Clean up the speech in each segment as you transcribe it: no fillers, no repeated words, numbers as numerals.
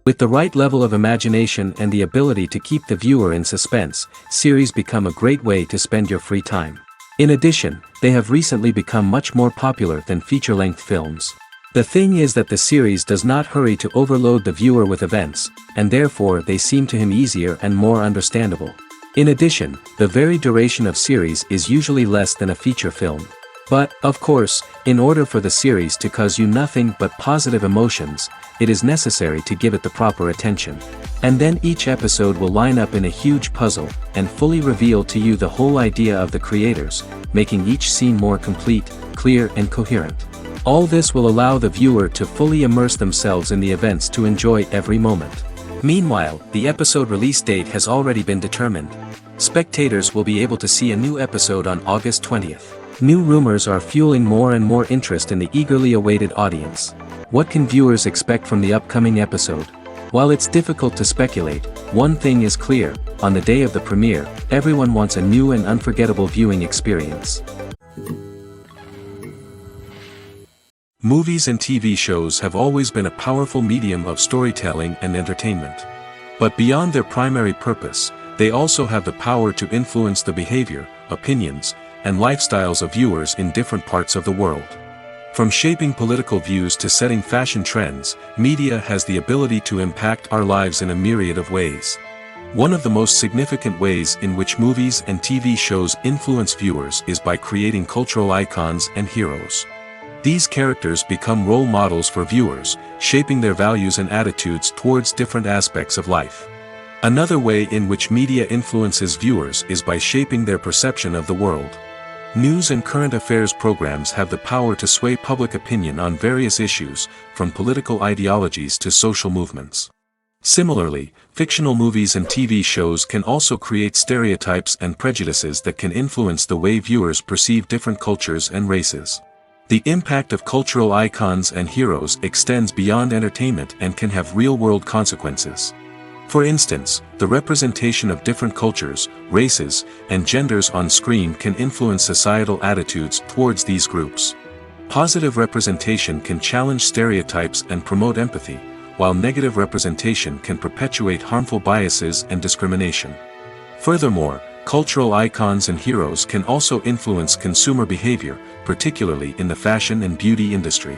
With the right level of imagination and the ability to keep the viewer in suspense, series become a great way to spend your free time. In addition, they have recently become much more popular than feature-length films. The thing is that the series does not hurry to overload the viewer with events, and therefore they seem to him easier and more understandable. In addition, the very duration of series is usually less than a feature film. But, of course, in order for the series to cause you nothing but positive emotions, it is necessary to give it the proper attention. And then each episode will line up in a huge puzzle, and fully reveal to you the whole idea of the creators, making each scene more complete, clear and coherent. All this will allow the viewer to fully immerse themselves in the events to enjoy every moment. Meanwhile, the episode release date has already been determined. Spectators will be able to see a new episode on August 20th. New rumors are fueling more and more interest in the eagerly awaited audience. What can viewers expect from the upcoming episode? While it's difficult to speculate, one thing is clear: on the day of the premiere, everyone wants a new and unforgettable viewing experience. Movies and TV shows have always been a powerful medium of storytelling and entertainment. But beyond their primary purpose, they also have the power to influence the behavior, opinions, and lifestyles of viewers in different parts of the world. From shaping political views to setting fashion trends, media has the ability to impact our lives in a myriad of ways. One of the most significant ways in which movies and TV shows influence viewers is by creating cultural icons and heroes. These characters become role models for viewers, shaping their values and attitudes towards different aspects of life. Another way in which media influences viewers is by shaping their perception of the world. News and current affairs programs have the power to sway public opinion on various issues, from political ideologies to social movements. Similarly, fictional movies and TV shows can also create stereotypes and prejudices that can influence the way viewers perceive different cultures and races. The impact of cultural icons and heroes extends beyond entertainment and can have real-world consequences. For instance, the representation of different cultures, races, and genders on screen can influence societal attitudes towards these groups. Positive representation can challenge stereotypes and promote empathy, while negative representation can perpetuate harmful biases and discrimination. Furthermore, cultural icons and heroes can also influence consumer behavior, particularly in the fashion and beauty industry.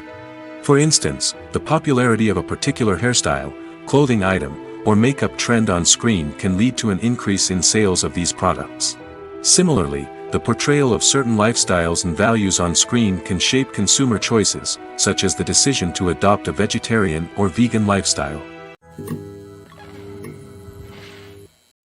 For instance, the popularity of a particular hairstyle, clothing item, or makeup trend on screen can lead to an increase in sales of these products. Similarly, the portrayal of certain lifestyles and values on screen can shape consumer choices, such as the decision to adopt a vegetarian or vegan lifestyle.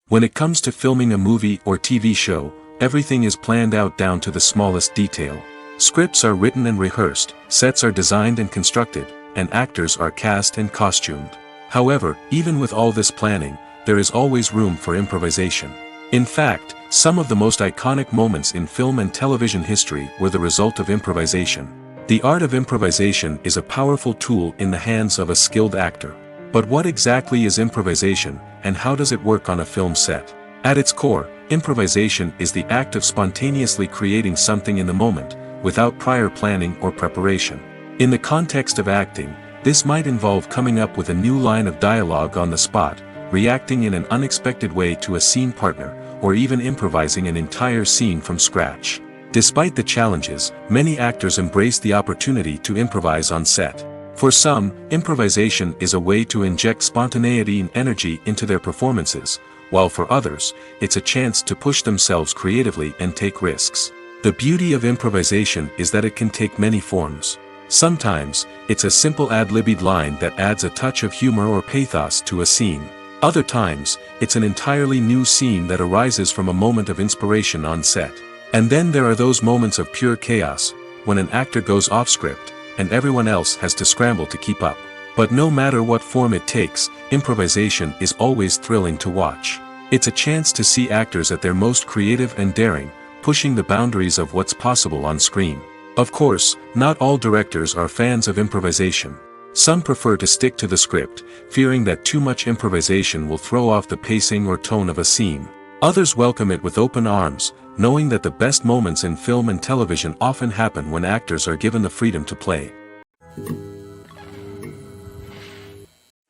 When it comes to filming a movie or TV show, everything is planned out down to the smallest detail. Scripts are written and rehearsed, sets are designed and constructed, and actors are cast and costumed. However, even with all this planning, there is always room for improvisation. In fact, some of the most iconic moments in film and television history were the result of improvisation. The art of improvisation is a powerful tool in the hands of a skilled actor. But what exactly is improvisation, and how does it work on a film set? At its core, improvisation is the act of spontaneously creating something in the moment, without prior planning or preparation. In the context of acting, this might involve coming up with a new line of dialogue on the spot, reacting in an unexpected way to a scene partner, or even improvising an entire scene from scratch. Despite the challenges, many actors embrace the opportunity to improvise on set. For some, improvisation is a way to inject spontaneity and energy into their performances, while for others, it's a chance to push themselves creatively and take risks. The beauty of improvisation is that it can take many forms. Sometimes, it's a simple ad-libbed line that adds a touch of humor or pathos to a scene. Other times, it's an entirely new scene that arises from a moment of inspiration on set. And then there are those moments of pure chaos, when an actor goes off script, and everyone else has to scramble to keep up. But no matter what form it takes, improvisation is always thrilling to watch. It's a chance to see actors at their most creative and daring, pushing the boundaries of what's possible on screen. Of course, not all directors are fans of improvisation. Some prefer to stick to the script, fearing that too much improvisation will throw off the pacing or tone of a scene. Others welcome it with open arms, knowing that the best moments in film and television often happen when actors are given the freedom to play.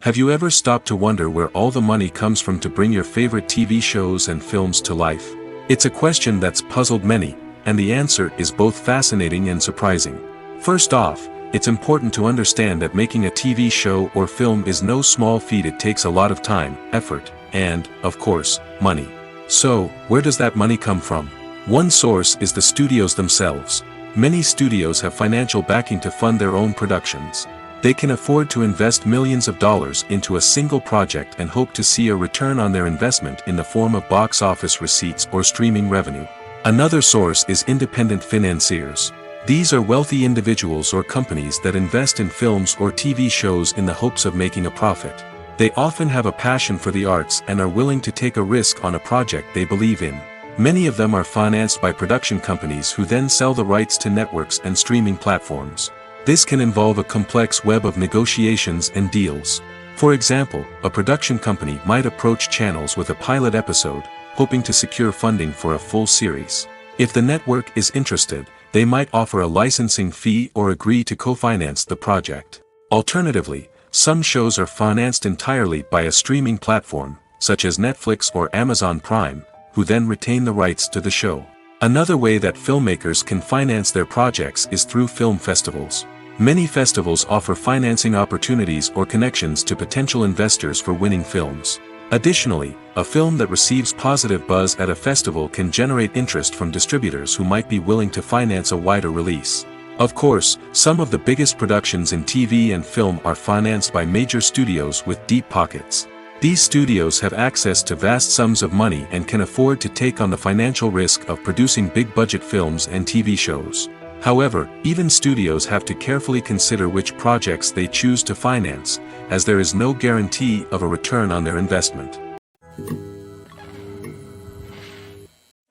Have you ever stopped to wonder where all the money comes from to bring your favorite TV shows and films to life? It's a question that's puzzled many, and the answer is both fascinating and surprising. First off, it's important to understand that making a TV show or film is no small feat. It takes a lot of time, effort, and, of course, money. So, where does that money come from? One source is the studios themselves. Many studios have financial backing to fund their own productions. They can afford to invest millions of dollars into a single project and hope to see a return on their investment in the form of box office receipts or streaming revenue. Another source is independent financiers. These are wealthy individuals or companies that invest in films or TV shows in the hopes of making a profit. They often have a passion for the arts and are willing to take a risk on a project they believe in. Many of them are financed by production companies who then sell the rights to networks and streaming platforms. This can involve a complex web of negotiations and deals. For example, a production company might approach channels with a pilot episode, hoping to secure funding for a full series. If the network is interested, they might offer a licensing fee or agree to co-finance the project. Alternatively, some shows are financed entirely by a streaming platform, such as Netflix or Amazon Prime, who then retain the rights to the show. Another way that filmmakers can finance their projects is through film festivals. Many festivals offer financing opportunities or connections to potential investors for winning films. Additionally, a film that receives positive buzz at a festival can generate interest from distributors who might be willing to finance a wider release. Of course, some of the biggest productions in TV and film are financed by major studios with deep pockets. These studios have access to vast sums of money and can afford to take on the financial risk of producing big-budget films and TV shows. However, even studios have to carefully consider which projects they choose to finance, as there is no guarantee of a return on their investment.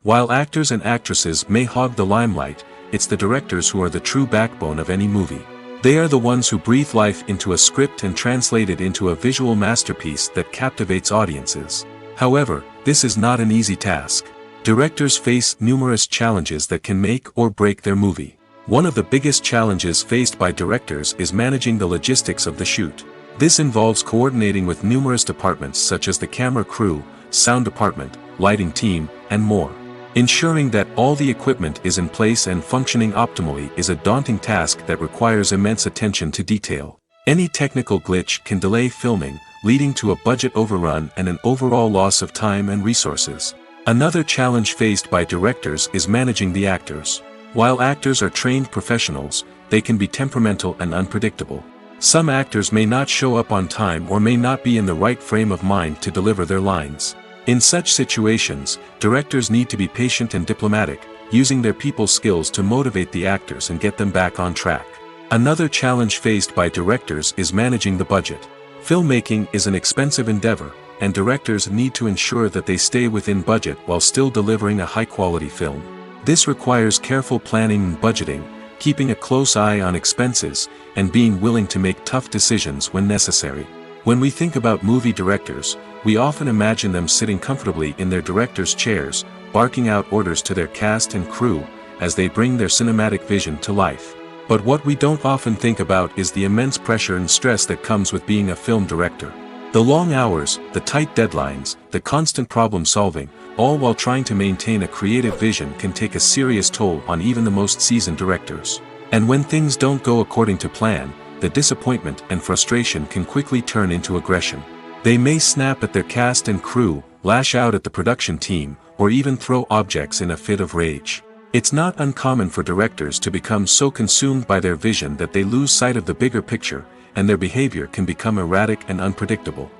While actors and actresses may hog the limelight, it's the directors who are the true backbone of any movie. They are the ones who breathe life into a script and translate it into a visual masterpiece that captivates audiences. However, this is not an easy task. Directors face numerous challenges that can make or break their movie. One of the biggest challenges faced by directors is managing the logistics of the shoot. This involves coordinating with numerous departments such as the camera crew, sound department, lighting team, and more. Ensuring that all the equipment is in place and functioning optimally is a daunting task that requires immense attention to detail. Any technical glitch can delay filming, leading to a budget overrun and an overall loss of time and resources. Another challenge faced by directors is managing the actors. While actors are trained professionals, they can be temperamental and unpredictable. Some actors may not show up on time or may not be in the right frame of mind to deliver their lines. In such situations, directors need to be patient and diplomatic, using their people skills to motivate the actors and get them back on track. Another challenge faced by directors is managing the budget. Filmmaking is an expensive endeavor, and directors need to ensure that they stay within budget while still delivering a high-quality film. This requires careful planning and budgeting, keeping a close eye on expenses, and being willing to make tough decisions when necessary. When we think about movie directors, we often imagine them sitting comfortably in their director's chairs, barking out orders to their cast and crew, as they bring their cinematic vision to life. But what we don't often think about is the immense pressure and stress that comes with being a film director. The long hours, the tight deadlines, the constant problem solving, all while trying to maintain a creative vision can take a serious toll on even the most seasoned directors. And when things don't go according to plan, the disappointment and frustration can quickly turn into aggression. They may snap at their cast and crew, lash out at the production team, or even throw objects in a fit of rage. It's not uncommon for directors to become so consumed by their vision that they lose sight of the bigger picture, and their behavior can become erratic and unpredictable.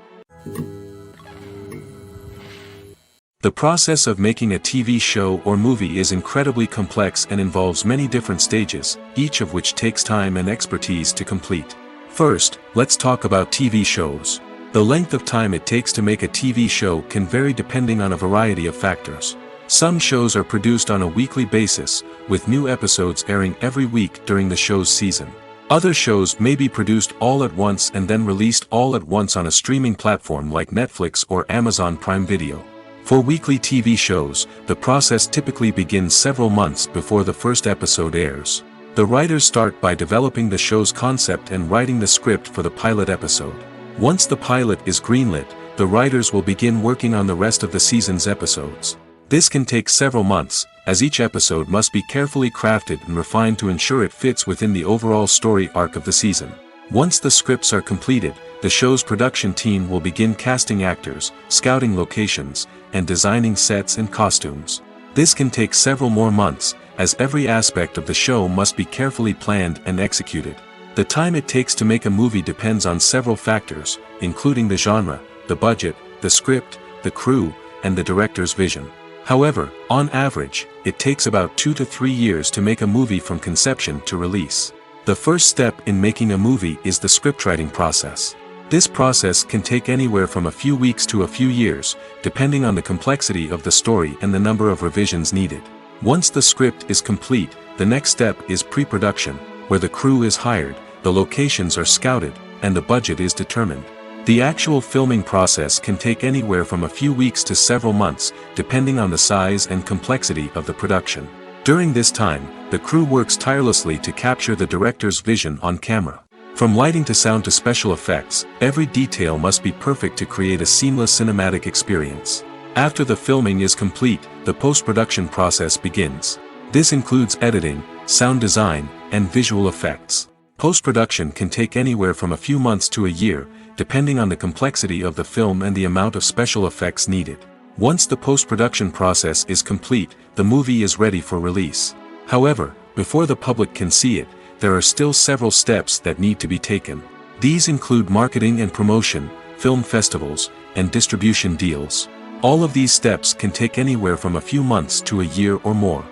The process of making a TV show or movie is incredibly complex and involves many different stages, each of which takes time and expertise to complete. First, let's talk about TV shows. The length of time it takes to make a TV show can vary depending on a variety of factors. Some shows are produced on a weekly basis, with new episodes airing every week during the show's season. Other shows may be produced all at once and then released all at once on a streaming platform like Netflix or Amazon Prime Video. For weekly TV shows, the process typically begins several months before the first episode airs. The writers start by developing the show's concept and writing the script for the pilot episode. Once the pilot is greenlit, the writers will begin working on the rest of the season's episodes. This can take several months, as each episode must be carefully crafted and refined to ensure it fits within the overall story arc of the season. Once the scripts are completed, the show's production team will begin casting actors, scouting locations, and designing sets and costumes. This can take several more months, as every aspect of the show must be carefully planned and executed. The time it takes to make a movie depends on several factors, including the genre, the budget, the script, the crew, and the director's vision. However, on average, it takes about 2 to 3 years to make a movie from conception to release. The first step in making a movie is the scriptwriting process. This process can take anywhere from a few weeks to a few years, depending on the complexity of the story and the number of revisions needed. Once the script is complete, the next step is pre-production, where the crew is hired, the locations are scouted, and the budget is determined. The actual filming process can take anywhere from a few weeks to several months, depending on the size and complexity of the production. During this time, the crew works tirelessly to capture the director's vision on camera. From lighting to sound to special effects, every detail must be perfect to create a seamless cinematic experience. After the filming is complete, the post-production process begins. This includes editing, sound design, and visual effects. Post-production can take anywhere from a few months to a year, depending on the complexity of the film and the amount of special effects needed. Once the post-production process is complete, the movie is ready for release. However, before the public can see it, there are still several steps that need to be taken. These include marketing and promotion, film festivals, and distribution deals. All of these steps can take anywhere from a few months to a year or more.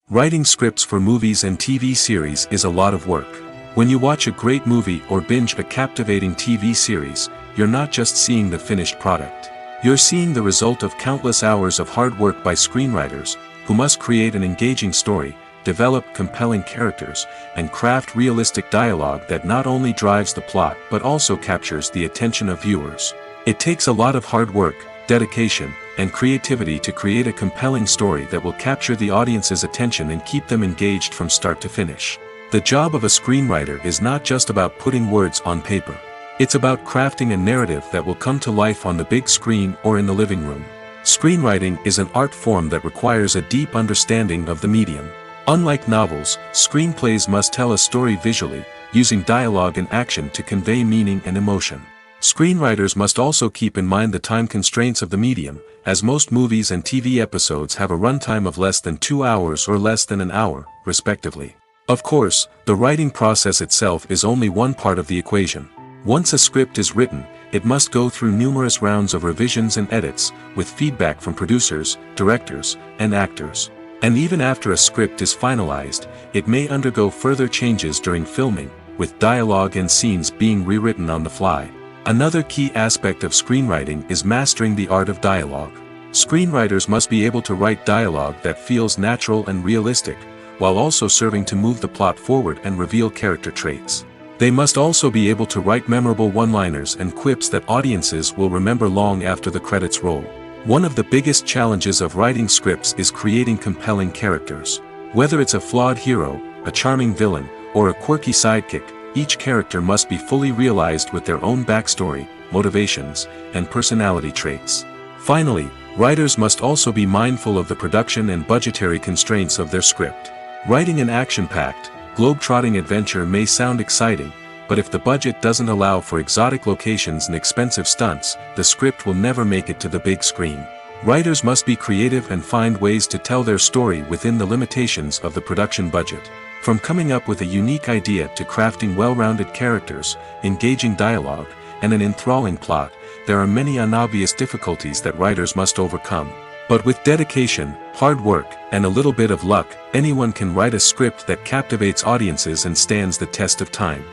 Writing scripts for movies and TV series is a lot of work. When you watch a great movie or binge a captivating TV series, you're not just seeing the finished product. You're seeing the result of countless hours of hard work by screenwriters, who must create an engaging story, develop compelling characters, and craft realistic dialogue that not only drives the plot but also captures the attention of viewers. It takes a lot of hard work, dedication, and creativity to create a compelling story that will capture the audience's attention and keep them engaged from start to finish. The job of a screenwriter is not just about putting words on paper. It's about crafting a narrative that will come to life on the big screen or in the living room. Screenwriting is an art form that requires a deep understanding of the medium. Unlike novels, screenplays must tell a story visually, using dialogue and action to convey meaning and emotion. Screenwriters must also keep in mind the time constraints of the medium, as most movies and TV episodes have a runtime of less than 2 hours or less than an hour, respectively. Of course, the writing process itself is only one part of the equation. Once a script is written, it must go through numerous rounds of revisions and edits, with feedback from producers, directors, and actors. And even after a script is finalized, it may undergo further changes during filming, with dialogue and scenes being rewritten on the fly. Another key aspect of screenwriting is mastering the art of dialogue. Screenwriters must be able to write dialogue that feels natural and realistic, while also serving to move the plot forward and reveal character traits. They must also be able to write memorable one-liners and quips that audiences will remember long after the credits roll. One of the biggest challenges of writing scripts is creating compelling characters. Whether it's a flawed hero, a charming villain, or a quirky sidekick, each character must be fully realized with their own backstory, motivations, and personality traits. Finally, writers must also be mindful of the production and budgetary constraints of their script. Writing an action-packed, globe-trotting adventure may sound exciting, but if the budget doesn't allow for exotic locations and expensive stunts, the script will never make it to the big screen. Writers must be creative and find ways to tell their story within the limitations of the production budget. From coming up with a unique idea to crafting well-rounded characters, engaging dialogue, and an enthralling plot, there are many unobvious difficulties that writers must overcome. But with dedication, hard work, and a little bit of luck, anyone can write a script that captivates audiences and stands the test of time.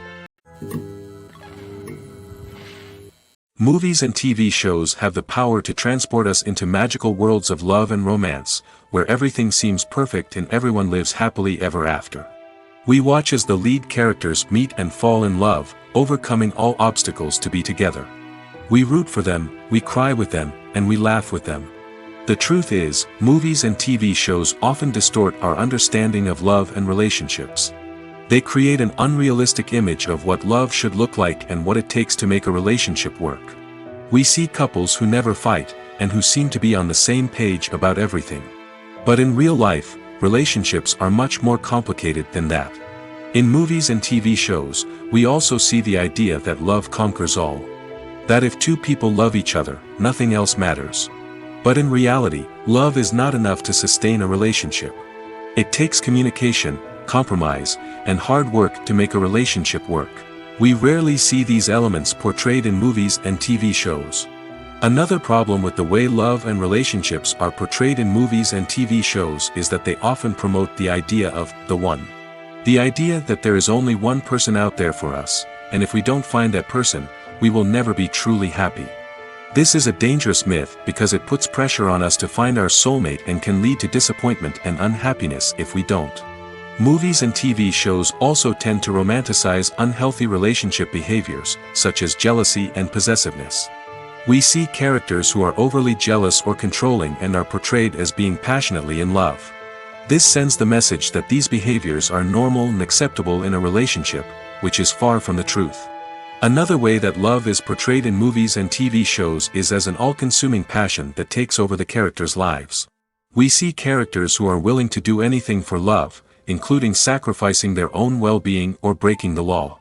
Movies and TV shows have the power to transport us into magical worlds of love and romance, where everything seems perfect and everyone lives happily ever after. We watch as the lead characters meet and fall in love, overcoming all obstacles to be together. We root for them, we cry with them, and we laugh with them. The truth is, movies and TV shows often distort our understanding of love and relationships. They create an unrealistic image of what love should look like and what it takes to make a relationship work. We see couples who never fight, and who seem to be on the same page about everything. But in real life, relationships are much more complicated than that. In movies and TV shows, we also see the idea that love conquers all. That if two people love each other, nothing else matters. But in reality, love is not enough to sustain a relationship. It takes communication, compromise, and hard work to make a relationship work. We rarely see these elements portrayed in movies and TV shows. Another problem with the way love and relationships are portrayed in movies and TV shows is that they often promote the idea of the one. The idea that there is only one person out there for us, and if we don't find that person, we will never be truly happy. This is a dangerous myth because it puts pressure on us to find our soulmate and can lead to disappointment and unhappiness if we don't. Movies and TV shows also tend to romanticize unhealthy relationship behaviors, such as jealousy and possessiveness. We see characters who are overly jealous or controlling and are portrayed as being passionately in love. This sends the message that these behaviors are normal and acceptable in a relationship, which is far from the truth. Another way that love is portrayed in movies and TV shows is as an all-consuming passion that takes over the characters' lives. We see characters who are willing to do anything for love, including sacrificing their own well-being or breaking the law.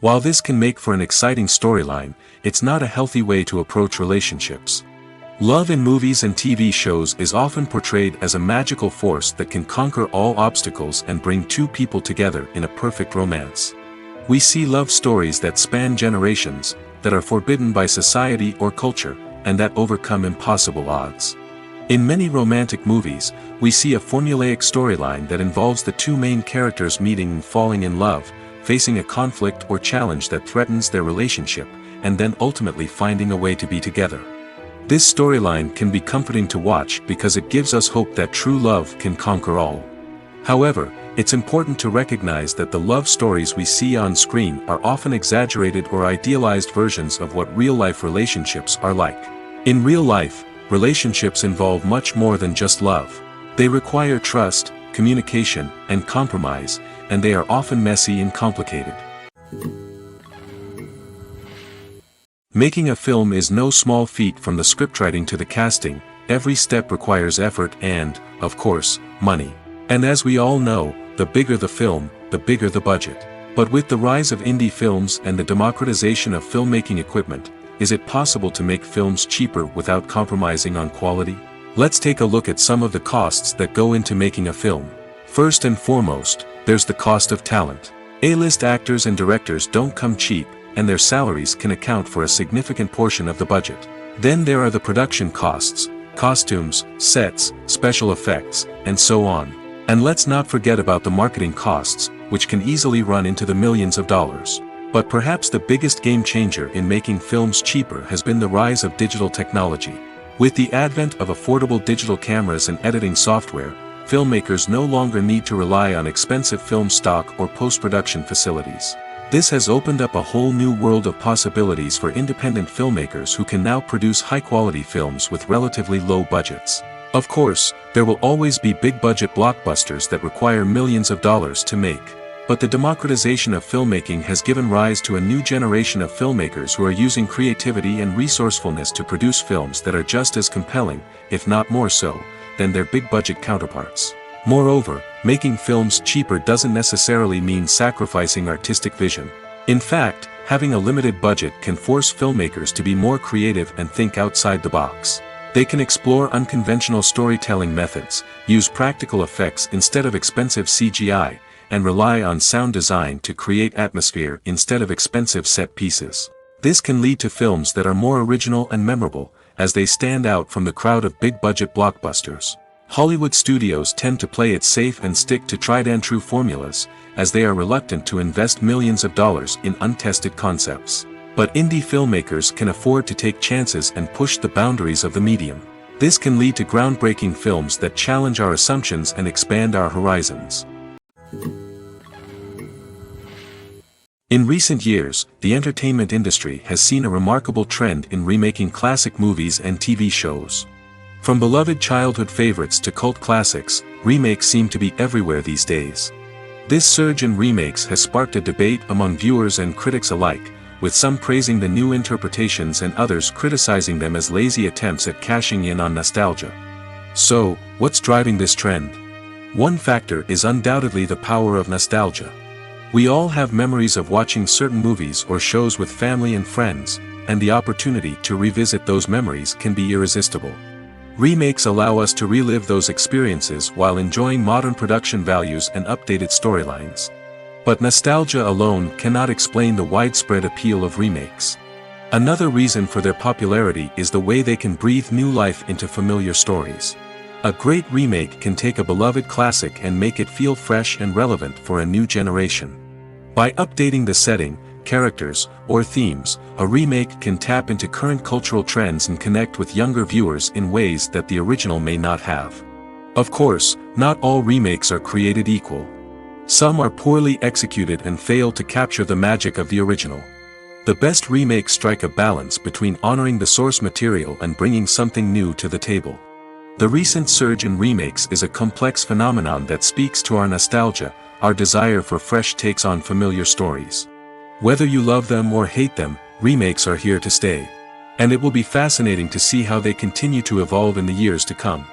While this can make for an exciting storyline, it's not a healthy way to approach relationships. Love in movies and TV shows is often portrayed as a magical force that can conquer all obstacles and bring two people together in a perfect romance. We see love stories that span generations, that are forbidden by society or culture, and that overcome impossible odds. In many romantic movies, we see a formulaic storyline that involves the two main characters meeting and falling in love, facing a conflict or challenge that threatens their relationship, and then ultimately finding a way to be together. This storyline can be comforting to watch because it gives us hope that true love can conquer all. However, it's important to recognize that the love stories we see on screen are often exaggerated or idealized versions of what real-life relationships are like. In real life, relationships involve much more than just love. They require trust, communication, and compromise, and they are often messy and complicated. Making a film is no small feat. From the scriptwriting to the casting, every step requires effort and, of course, money. And as we all know, the bigger the film, the bigger the budget. But with the rise of indie films and the democratization of filmmaking equipment, is it possible to make films cheaper without compromising on quality? Let's take a look at some of the costs that go into making a film. First and foremost, there's the cost of talent. A-list actors and directors don't come cheap, and their salaries can account for a significant portion of the budget. Then there are the production costs, costumes, sets, special effects, and so on. And let's not forget about the marketing costs, which can easily run into the millions of dollars. But perhaps the biggest game changer in making films cheaper has been the rise of digital technology. With the advent of affordable digital cameras and editing software, filmmakers no longer need to rely on expensive film stock or post-production facilities. This has opened up a whole new world of possibilities for independent filmmakers who can now produce high-quality films with relatively low budgets. Of course, there will always be big-budget blockbusters that require millions of dollars to make. But the democratization of filmmaking has given rise to a new generation of filmmakers who are using creativity and resourcefulness to produce films that are just as compelling, if not more so, than their big-budget counterparts. Moreover, making films cheaper doesn't necessarily mean sacrificing artistic vision. In fact, having a limited budget can force filmmakers to be more creative and think outside the box. They can explore unconventional storytelling methods, use practical effects instead of expensive CGI, and rely on sound design to create atmosphere instead of expensive set pieces. This can lead to films that are more original and memorable, as they stand out from the crowd of big-budget blockbusters. Hollywood studios tend to play it safe and stick to tried-and-true formulas, as they are reluctant to invest millions of dollars in untested concepts. But indie filmmakers can afford to take chances and push the boundaries of the medium. This can lead to groundbreaking films that challenge our assumptions and expand our horizons. In recent years, the entertainment industry has seen a remarkable trend in remaking classic movies and TV shows. From beloved childhood favorites to cult classics, remakes seem to be everywhere these days. This surge in remakes has sparked a debate among viewers and critics alike, with some praising the new interpretations and others criticizing them as lazy attempts at cashing in on nostalgia. So, what's driving this trend? One factor is undoubtedly the power of nostalgia. We all have memories of watching certain movies or shows with family and friends, and the opportunity to revisit those memories can be irresistible. Remakes allow us to relive those experiences while enjoying modern production values and updated storylines. But nostalgia alone cannot explain the widespread appeal of remakes. Another reason for their popularity is the way they can breathe new life into familiar stories. A great remake can take a beloved classic and make it feel fresh and relevant for a new generation. By updating the setting, characters, or themes, a remake can tap into current cultural trends and connect with younger viewers in ways that the original may not have. Of course, not all remakes are created equal. Some are poorly executed and fail to capture the magic of the original. The best remakes strike a balance between honoring the source material and bringing something new to the table. The recent surge in remakes is a complex phenomenon that speaks to our nostalgia, our desire for fresh takes on familiar stories. Whether you love them or hate them, remakes are here to stay. And it will be fascinating to see how they continue to evolve in the years to come.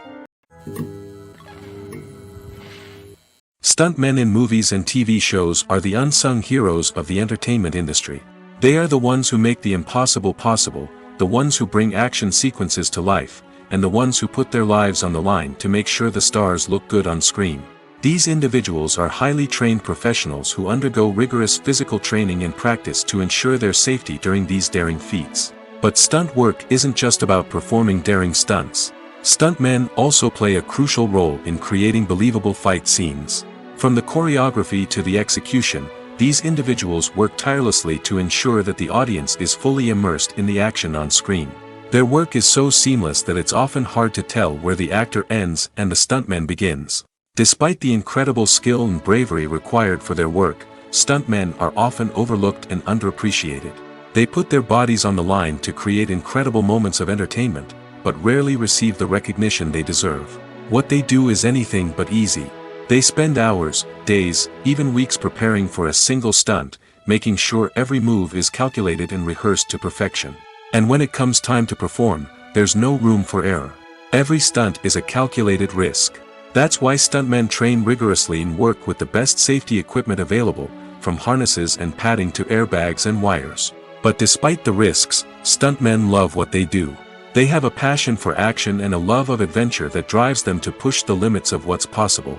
Stuntmen in movies and TV shows are the unsung heroes of the entertainment industry. They are the ones who make the impossible possible, the ones who bring action sequences to life, and the ones who put their lives on the line to make sure the stars look good on screen. These individuals are highly trained professionals who undergo rigorous physical training and practice to ensure their safety during these daring feats. But stunt work isn't just about performing daring stunts. Stuntmen also play a crucial role in creating believable fight scenes. From the choreography to the execution, these individuals work tirelessly to ensure that the audience is fully immersed in the action on screen. Their work is so seamless that it's often hard to tell where the actor ends and the stuntman begins. Despite the incredible skill and bravery required for their work, stuntmen are often overlooked and underappreciated. They put their bodies on the line to create incredible moments of entertainment, but rarely receive the recognition they deserve. What they do is anything but easy. They spend hours, days, even weeks preparing for a single stunt, making sure every move is calculated and rehearsed to perfection. And when it comes time to perform, there's no room for error. Every stunt is a calculated risk. That's why stuntmen train rigorously and work with the best safety equipment available, from harnesses and padding to airbags and wires. But despite the risks, stuntmen love what they do. They have a passion for action and a love of adventure that drives them to push the limits of what's possible.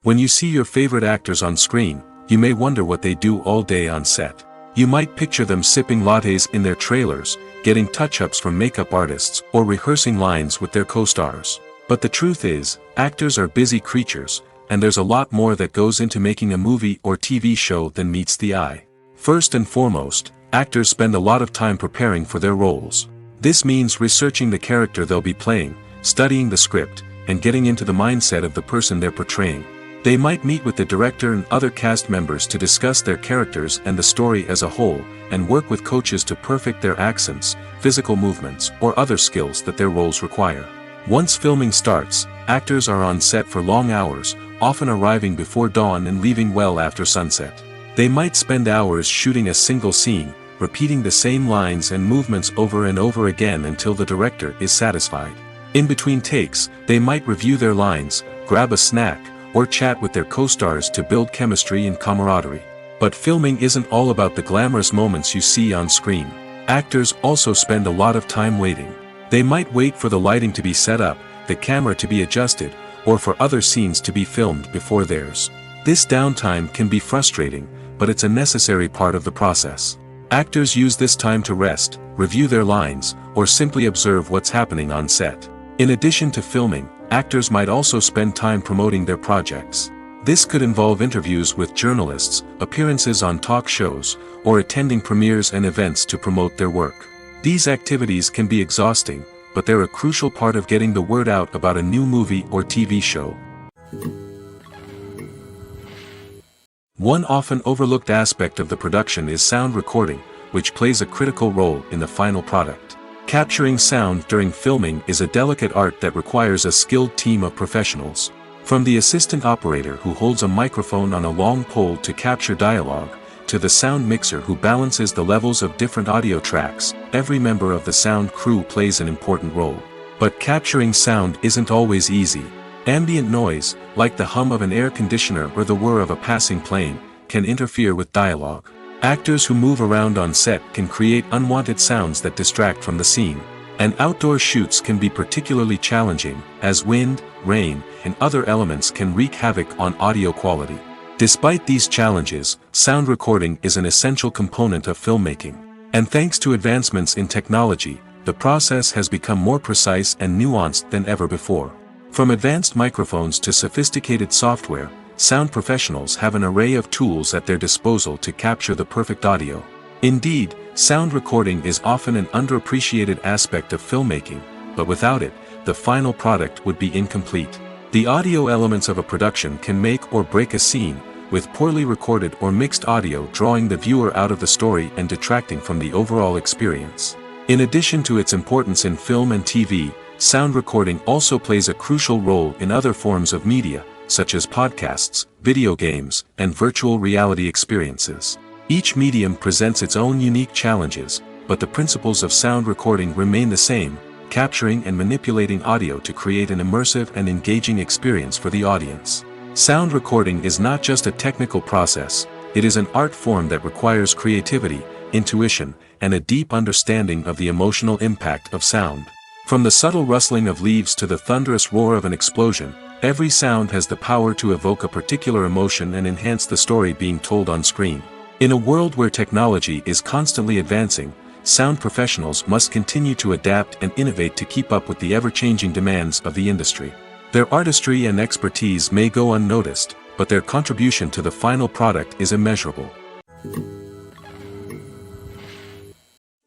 When you see your favorite actors on screen, you may wonder what they do all day on set. You might picture them sipping lattes in their trailers, getting touch-ups from makeup artists, or rehearsing lines with their co-stars. But the truth is, actors are busy creatures, and there's a lot more that goes into making a movie or TV show than meets the eye. First and foremost, actors spend a lot of time preparing for their roles. This means researching the character they'll be playing, studying the script, and getting into the mindset of the person they're portraying. They might meet with the director and other cast members to discuss their characters and the story as a whole, and work with coaches to perfect their accents, physical movements, or other skills that their roles require. Once filming starts, actors are on set for long hours, often arriving before dawn and leaving well after sunset. They might spend hours shooting a single scene, repeating the same lines and movements over and over again until the director is satisfied. In between takes, they might review their lines, grab a snack, or chat with their co-stars to build chemistry and camaraderie. But filming isn't all about the glamorous moments you see on screen. Actors also spend a lot of time waiting. They might wait for the lighting to be set up, the camera to be adjusted, or for other scenes to be filmed before theirs. This downtime can be frustrating, but it's a necessary part of the process. Actors use this time to rest, review their lines, or simply observe what's happening on set. In addition to filming, actors might also spend time promoting their projects. This could involve interviews with journalists, appearances on talk shows, or attending premieres and events to promote their work. These activities can be exhausting, but they're a crucial part of getting the word out about a new movie or TV show. One often overlooked aspect of the production is sound recording, which plays a critical role in the final product. Capturing sound during filming is a delicate art that requires a skilled team of professionals. From the assistant operator who holds a microphone on a long pole to capture dialogue, to the sound mixer who balances the levels of different audio tracks, every member of the sound crew plays an important role. But capturing sound isn't always easy. Ambient noise, like the hum of an air conditioner or the whir of a passing plane, can interfere with dialogue. Actors who move around on set can create unwanted sounds that distract from the scene. And outdoor shoots can be particularly challenging, as wind, rain, and other elements can wreak havoc on audio quality. Despite these challenges, sound recording is an essential component of filmmaking. And thanks to advancements in technology, the process has become more precise and nuanced than ever before. From advanced microphones to sophisticated software, sound professionals have an array of tools at their disposal to capture the perfect audio. Indeed, sound recording is often an underappreciated aspect of filmmaking, but without it, the final product would be incomplete. The audio elements of a production can make or break a scene, with poorly recorded or mixed audio drawing the viewer out of the story and detracting from the overall experience. In addition to its importance in film and TV, sound recording also plays a crucial role in other forms of media, such as podcasts, video games, and virtual reality experiences. Each medium presents its own unique challenges, but the principles of sound recording remain the same, capturing and manipulating audio to create an immersive and engaging experience for the audience. Sound recording is not just a technical process, it is an art form that requires creativity, intuition, and a deep understanding of the emotional impact of sound. From the subtle rustling of leaves to the thunderous roar of an explosion, every sound has the power to evoke a particular emotion and enhance the story being told on screen. In a world where technology is constantly advancing, sound professionals must continue to adapt and innovate to keep up with the ever-changing demands of the industry. Their artistry and expertise may go unnoticed, but their contribution to the final product is immeasurable.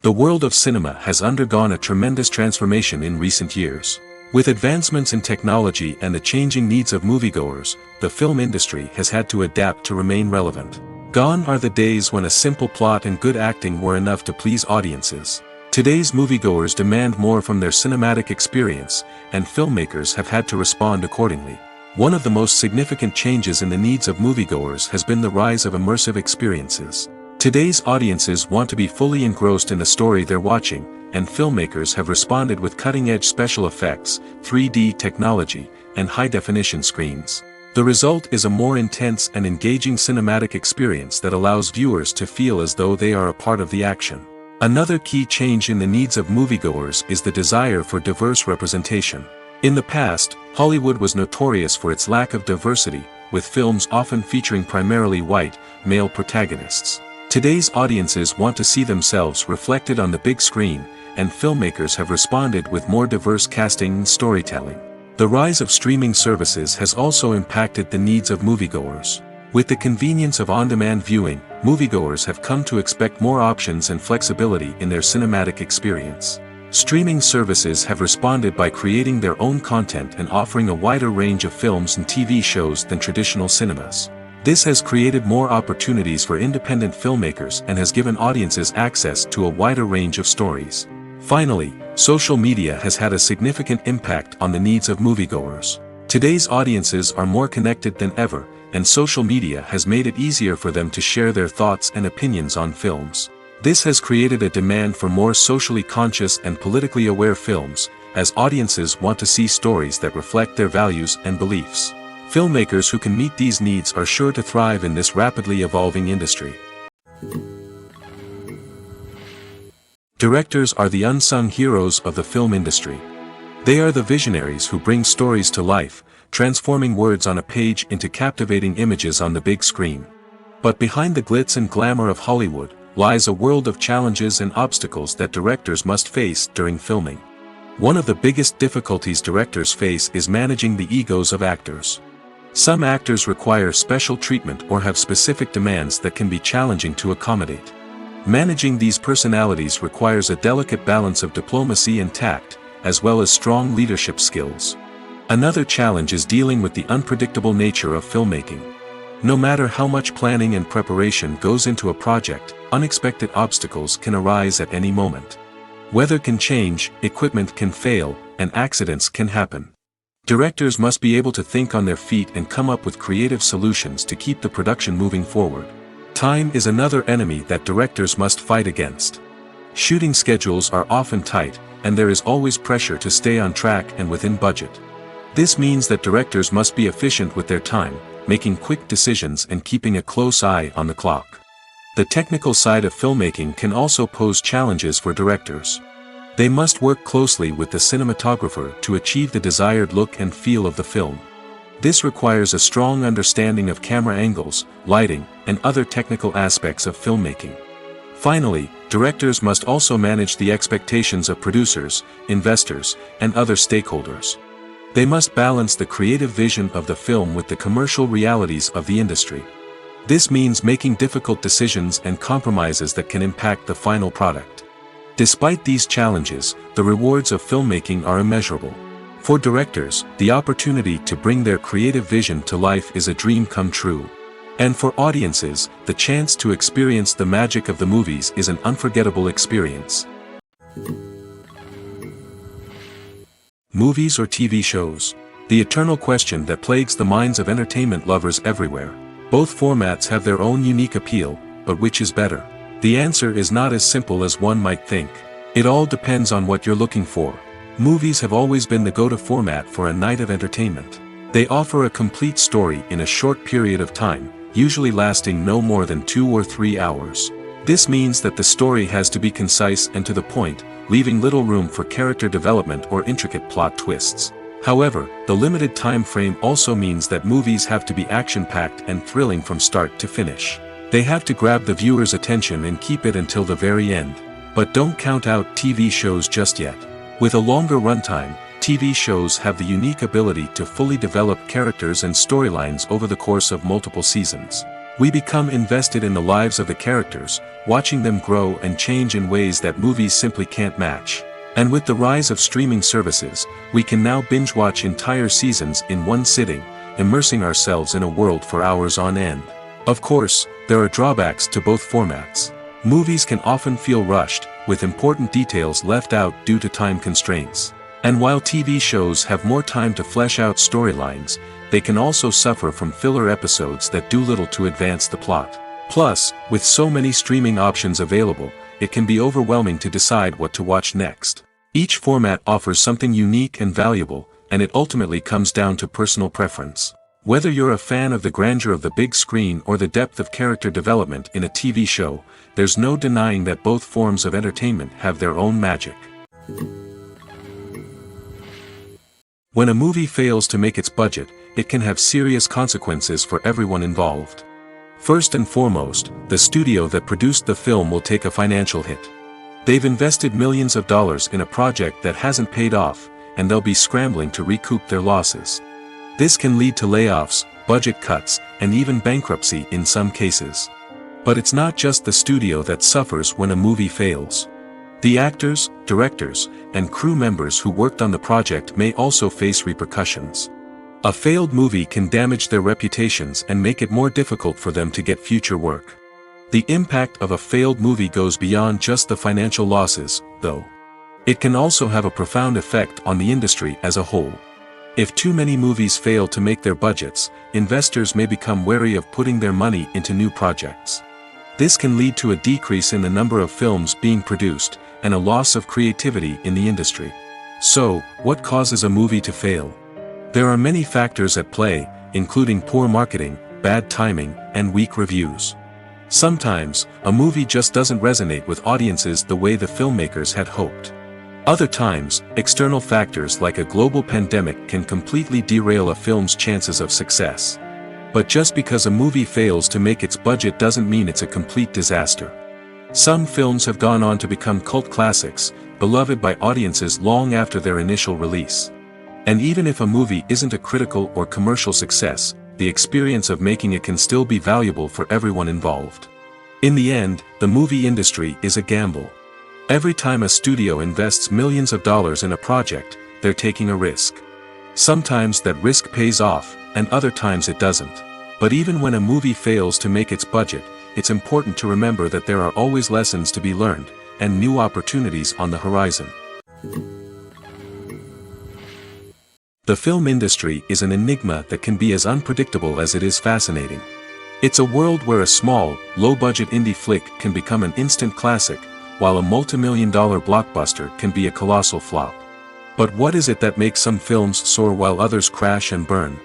The world of cinema has undergone a tremendous transformation in recent years. With advancements in technology and the changing needs of moviegoers, the film industry has had to adapt to remain relevant. Gone are the days when a simple plot and good acting were enough to please audiences. Today's moviegoers demand more from their cinematic experience, and filmmakers have had to respond accordingly. One of the most significant changes in the needs of moviegoers has been the rise of immersive experiences. Today's audiences want to be fully engrossed in the story they're watching, and filmmakers have responded with cutting-edge special effects, 3D technology, and high-definition screens. The result is a more intense and engaging cinematic experience that allows viewers to feel as though they are a part of the action. Another key change in the needs of moviegoers is the desire for diverse representation. In the past, Hollywood was notorious for its lack of diversity, with films often featuring primarily white, male protagonists. Today's audiences want to see themselves reflected on the big screen, and filmmakers have responded with more diverse casting and storytelling. The rise of streaming services has also impacted the needs of moviegoers. With the convenience of on-demand viewing, moviegoers have come to expect more options and flexibility in their cinematic experience. Streaming services have responded by creating their own content and offering a wider range of films and TV shows than traditional cinemas. This has created more opportunities for independent filmmakers and has given audiences access to a wider range of stories. Finally, social media has had a significant impact on the needs of moviegoers. Today's audiences are more connected than ever, and social media has made it easier for them to share their thoughts and opinions on films. This has created a demand for more socially conscious and politically aware films, as audiences want to see stories that reflect their values and beliefs. Filmmakers who can meet these needs are sure to thrive in this rapidly evolving industry. Directors are the unsung heroes of the film industry. They are the visionaries who bring stories to life, transforming words on a page into captivating images on the big screen. But behind the glitz and glamour of Hollywood lies a world of challenges and obstacles that directors must face during filming. One of the biggest difficulties directors face is managing the egos of actors. Some actors require special treatment or have specific demands that can be challenging to accommodate. Managing these personalities requires a delicate balance of diplomacy and tact, as well as strong leadership skills. Another challenge is dealing with the unpredictable nature of filmmaking. No matter how much planning and preparation goes into a project, unexpected obstacles can arise at any moment. Weather can change, equipment can fail, and accidents can happen. Directors must be able to think on their feet and come up with creative solutions to keep the production moving forward. Time is another enemy that directors must fight against. Shooting schedules are often tight, and there is always pressure to stay on track and within budget. This means that directors must be efficient with their time, making quick decisions and keeping a close eye on the clock. The technical side of filmmaking can also pose challenges for directors. They must work closely with the cinematographer to achieve the desired look and feel of the film. This requires a strong understanding of camera angles, lighting, and other technical aspects of filmmaking. Finally, directors must also manage the expectations of producers, investors, and other stakeholders. They must balance the creative vision of the film with the commercial realities of the industry. This means making difficult decisions and compromises that can impact the final product. Despite these challenges, the rewards of filmmaking are immeasurable. For directors, the opportunity to bring their creative vision to life is a dream come true. And for audiences, the chance to experience the magic of the movies is an unforgettable experience. Movies or TV shows? The eternal question that plagues the minds of entertainment lovers everywhere. Both formats have their own unique appeal, but which is better? The answer is not as simple as one might think. It all depends on what you're looking for. Movies have always been the go-to format for a night of entertainment. They offer a complete story in a short period of time, usually lasting no more than 2 or 3 hours. This means that the story has to be concise and to the point, leaving little room for character development or intricate plot twists. However, the limited time frame also means that movies have to be action-packed and thrilling from start to finish. They have to grab the viewer's attention and keep it until the very end. But don't count out TV shows just yet. With a longer runtime, TV shows have the unique ability to fully develop characters and storylines over the course of multiple seasons. We become invested in the lives of the characters, watching them grow and change in ways that movies simply can't match. And with the rise of streaming services, we can now binge-watch entire seasons in one sitting, immersing ourselves in a world for hours on end. Of course, there are drawbacks to both formats. Movies can often feel rushed, with important details left out due to time constraints. And while TV shows have more time to flesh out storylines, they can also suffer from filler episodes that do little to advance the plot. Plus, with so many streaming options available, it can be overwhelming to decide what to watch next. Each format offers something unique and valuable, and it ultimately comes down to personal preference. Whether you're a fan of the grandeur of the big screen or the depth of character development in a TV show, there's no denying that both forms of entertainment have their own magic. When a movie fails to make its budget, it can have serious consequences for everyone involved. First and foremost, the studio that produced the film will take a financial hit. They've invested millions of dollars in a project that hasn't paid off, and they'll be scrambling to recoup their losses. This can lead to layoffs, budget cuts, and even bankruptcy in some cases. But it's not just the studio that suffers when a movie fails. The actors, directors, and crew members who worked on the project may also face repercussions. A failed movie can damage their reputations and make it more difficult for them to get future work. The impact of a failed movie goes beyond just the financial losses, though. It can also have a profound effect on the industry as a whole. If too many movies fail to make their budgets, investors may become wary of putting their money into new projects. This can lead to a decrease in the number of films being produced, and a loss of creativity in the industry. So, what causes a movie to fail? There are many factors at play, including poor marketing, bad timing, and weak reviews. Sometimes, a movie just doesn't resonate with audiences the way the filmmakers had hoped. Other times, external factors like a global pandemic can completely derail a film's chances of success. But just because a movie fails to make its budget doesn't mean it's a complete disaster. Some films have gone on to become cult classics, beloved by audiences long after their initial release. And even if a movie isn't a critical or commercial success, the experience of making it can still be valuable for everyone involved. In the end, the movie industry is a gamble. Every time a studio invests millions of dollars in a project, they're taking a risk. Sometimes that risk pays off, and other times it doesn't. But even when a movie fails to make its budget, it's important to remember that there are always lessons to be learned, and new opportunities on the horizon. The film industry is an enigma that can be as unpredictable as it is fascinating. It's a world where a small, low-budget indie flick can become an instant classic, while a multi-million-dollar blockbuster can be a colossal flop. But what is it that makes some films soar while others crash and burn?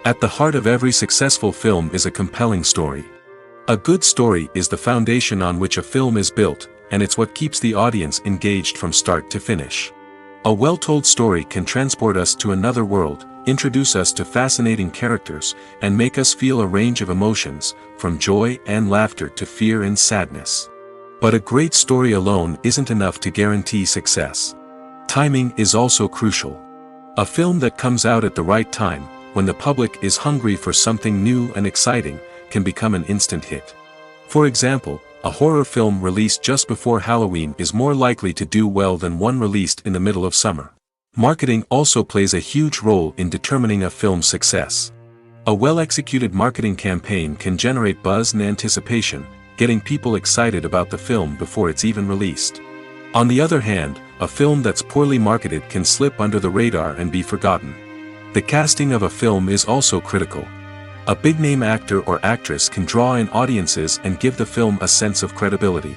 At the heart of every successful film is a compelling story. A good story is the foundation on which a film is built, and it's what keeps the audience engaged from start to finish. A well-told story can transport us to another world, introduce us to fascinating characters, and make us feel a range of emotions, from joy and laughter to fear and sadness. But a great story alone isn't enough to guarantee success. Timing is also crucial. A film that comes out at the right time, when the public is hungry for something new and exciting, can become an instant hit. For example, a horror film released just before Halloween is more likely to do well than one released in the middle of summer. Marketing also plays a huge role in determining a film's success. A well-executed marketing campaign can generate buzz and anticipation, getting people excited about the film before it's even released. On the other hand, a film that's poorly marketed can slip under the radar and be forgotten. The casting of a film is also critical. A big-name actor or actress can draw in audiences and give the film a sense of credibility.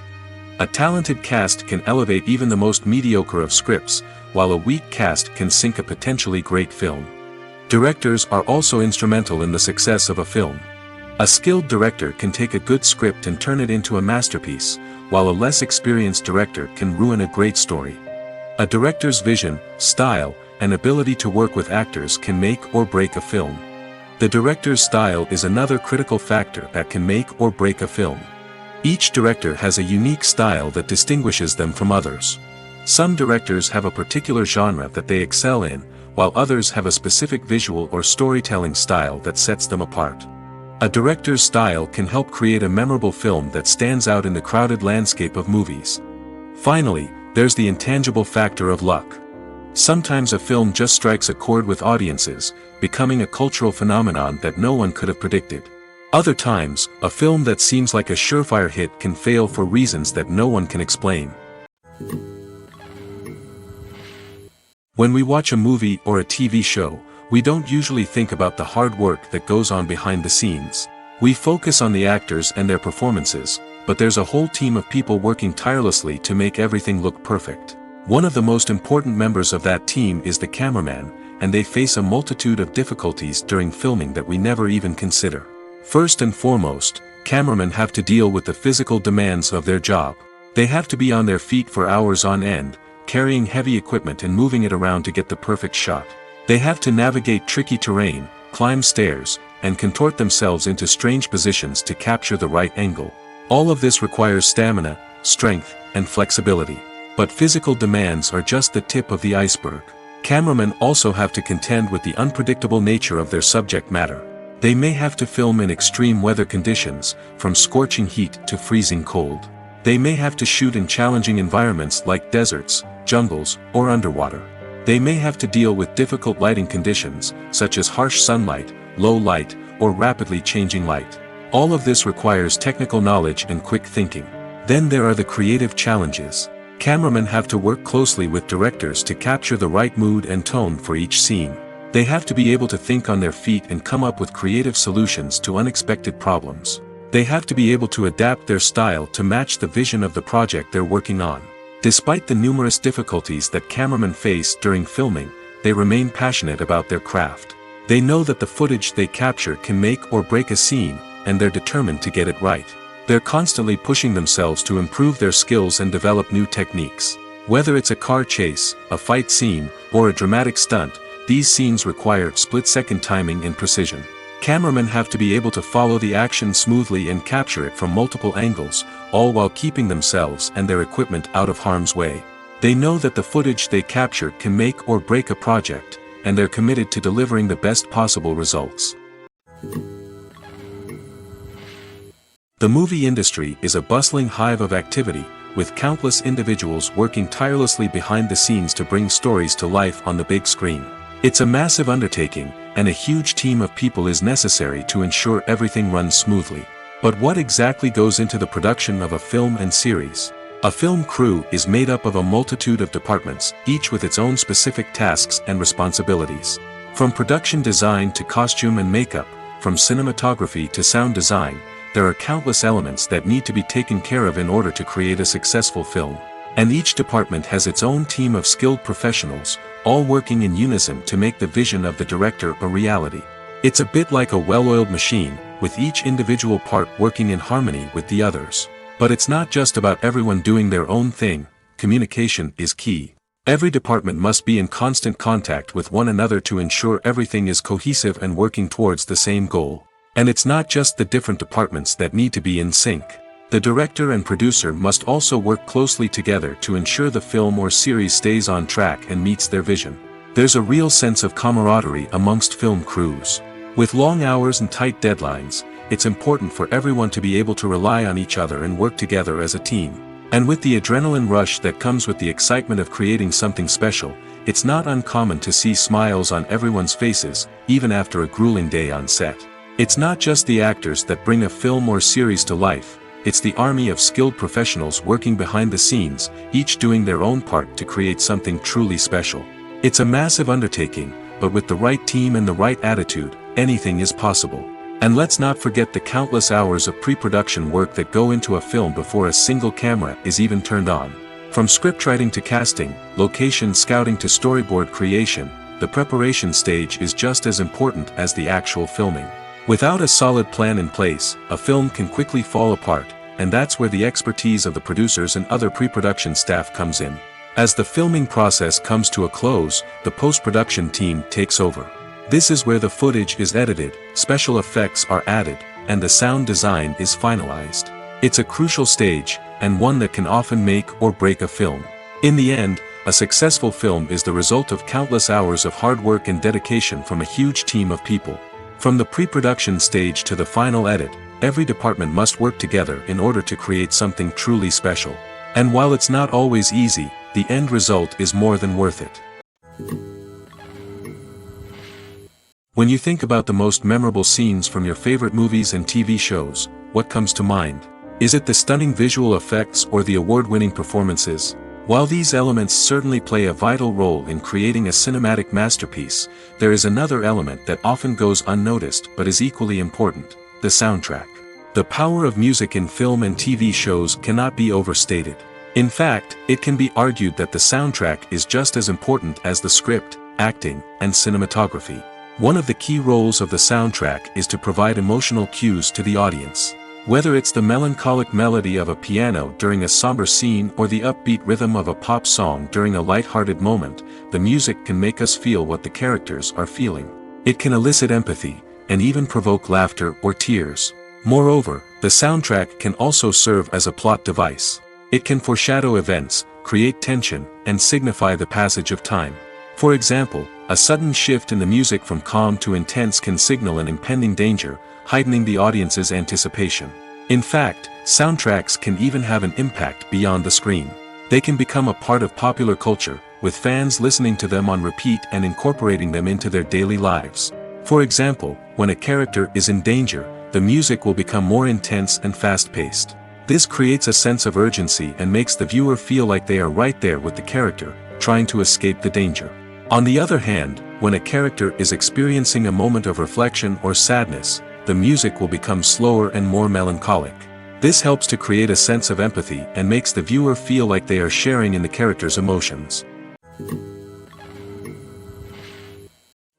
A talented cast can elevate even the most mediocre of scripts, while a weak cast can sink a potentially great film. Directors are also instrumental in the success of a film. A skilled director can take a good script and turn it into a masterpiece, while a less experienced director can ruin a great story. A director's vision, style, and ability to work with actors can make or break a film. The director's style is another critical factor that can make or break a film. Each director has a unique style that distinguishes them from others. Some directors have a particular genre that they excel in, while others have a specific visual or storytelling style that sets them apart. A director's style can help create a memorable film that stands out in the crowded landscape of movies. Finally, there's the intangible factor of luck. Sometimes a film just strikes a chord with audiences, becoming a cultural phenomenon that no one could have predicted. Other times, a film that seems like a surefire hit can fail for reasons that no one can explain. When we watch a movie or a TV show, we don't usually think about the hard work that goes on behind the scenes. We focus on the actors and their performances, but there's a whole team of people working tirelessly to make everything look perfect. One of the most important members of that team is the cameraman, and they face a multitude of difficulties during filming that we never even consider. First and foremost, cameramen have to deal with the physical demands of their job. They have to be on their feet for hours on end, carrying heavy equipment and moving it around to get the perfect shot. They have to navigate tricky terrain, climb stairs, and contort themselves into strange positions to capture the right angle. All of this requires stamina, strength, and flexibility. But physical demands are just the tip of the iceberg. Cameramen also have to contend with the unpredictable nature of their subject matter. They may have to film in extreme weather conditions, from scorching heat to freezing cold. They may have to shoot in challenging environments like deserts, jungles, or underwater. They may have to deal with difficult lighting conditions, such as harsh sunlight, low light, or rapidly changing light. All of this requires technical knowledge and quick thinking. Then there are the creative challenges. Cameramen have to work closely with directors to capture the right mood and tone for each scene. They have to be able to think on their feet and come up with creative solutions to unexpected problems. They have to be able to adapt their style to match the vision of the project they're working on. Despite the numerous difficulties that cameramen face during filming, they remain passionate about their craft. They know that the footage they capture can make or break a scene, and they're determined to get it right. They're constantly pushing themselves to improve their skills and develop new techniques. Whether it's a car chase, a fight scene, or a dramatic stunt, these scenes require split-second timing and precision. Cameramen have to be able to follow the action smoothly and capture it from multiple angles, all while keeping themselves and their equipment out of harm's way. They know that the footage they capture can make or break a project, and they're committed to delivering the best possible results. The movie industry is a bustling hive of activity, with countless individuals working tirelessly behind the scenes to bring stories to life on the big screen. It's a massive undertaking, and a huge team of people is necessary to ensure everything runs smoothly. But what exactly goes into the production of a film and series? A film crew is made up of a multitude of departments, each with its own specific tasks and responsibilities. From production design to costume and makeup, from cinematography to sound design, there are countless elements that need to be taken care of in order to create a successful film. And each department has its own team of skilled professionals, all working in unison to make the vision of the director a reality. It's a bit like a well-oiled machine, with each individual part working in harmony with the others. But it's not just about everyone doing their own thing. Communication is key. Every department must be in constant contact with one another to ensure everything is cohesive and working towards the same goal. And it's not just the different departments that need to be in sync. The director and producer must also work closely together to ensure the film or series stays on track and meets their vision. There's a real sense of camaraderie amongst film crews. With long hours and tight deadlines, it's important for everyone to be able to rely on each other and work together as a team. And with the adrenaline rush that comes with the excitement of creating something special, it's not uncommon to see smiles on everyone's faces, even after a grueling day on set. It's not just the actors that bring a film or series to life. It's the army of skilled professionals working behind the scenes, each doing their own part to create something truly special. It's a massive undertaking, but with the right team and the right attitude, anything is possible. And let's not forget the countless hours of pre-production work that go into a film before a single camera is even turned on. From scriptwriting to casting, location scouting to storyboard creation, the preparation stage is just as important as the actual filming. Without a solid plan in place, a film can quickly fall apart, and that's where the expertise of the producers and other pre-production staff comes in. As the filming process comes to a close, the post-production team takes over. This is where the footage is edited, special effects are added, and the sound design is finalized. It's a crucial stage, and one that can often make or break a film. In the end, a successful film is the result of countless hours of hard work and dedication from a huge team of people. From the pre-production stage to the final edit, every department must work together in order to create something truly special. And while it's not always easy, the end result is more than worth it. When you think about the most memorable scenes from your favorite movies and TV shows, what comes to mind? Is it the stunning visual effects or the award-winning performances? While these elements certainly play a vital role in creating a cinematic masterpiece, there is another element that often goes unnoticed but is equally important: the soundtrack. The power of music in film and TV shows cannot be overstated. In fact, it can be argued that the soundtrack is just as important as the script, acting, and cinematography. One of the key roles of the soundtrack is to provide emotional cues to the audience. Whether it's the melancholic melody of a piano during a somber scene or the upbeat rhythm of a pop song during a light-hearted moment, the music can make us feel what the characters are feeling. It can elicit empathy, and even provoke laughter or tears. Moreover, the soundtrack can also serve as a plot device. It can foreshadow events, create tension, and signify the passage of time. For example, a sudden shift in the music from calm to intense can signal an impending danger, heightening the audience's anticipation. In fact, soundtracks can even have an impact beyond the screen. They can become a part of popular culture, with fans listening to them on repeat and incorporating them into their daily lives. For example, when a character is in danger, the music will become more intense and fast-paced. This creates a sense of urgency and makes the viewer feel like they are right there with the character, trying to escape the danger. On the other hand, when a character is experiencing a moment of reflection or sadness, the music will become slower and more melancholic. This helps to create a sense of empathy and makes the viewer feel like they are sharing in the character's emotions.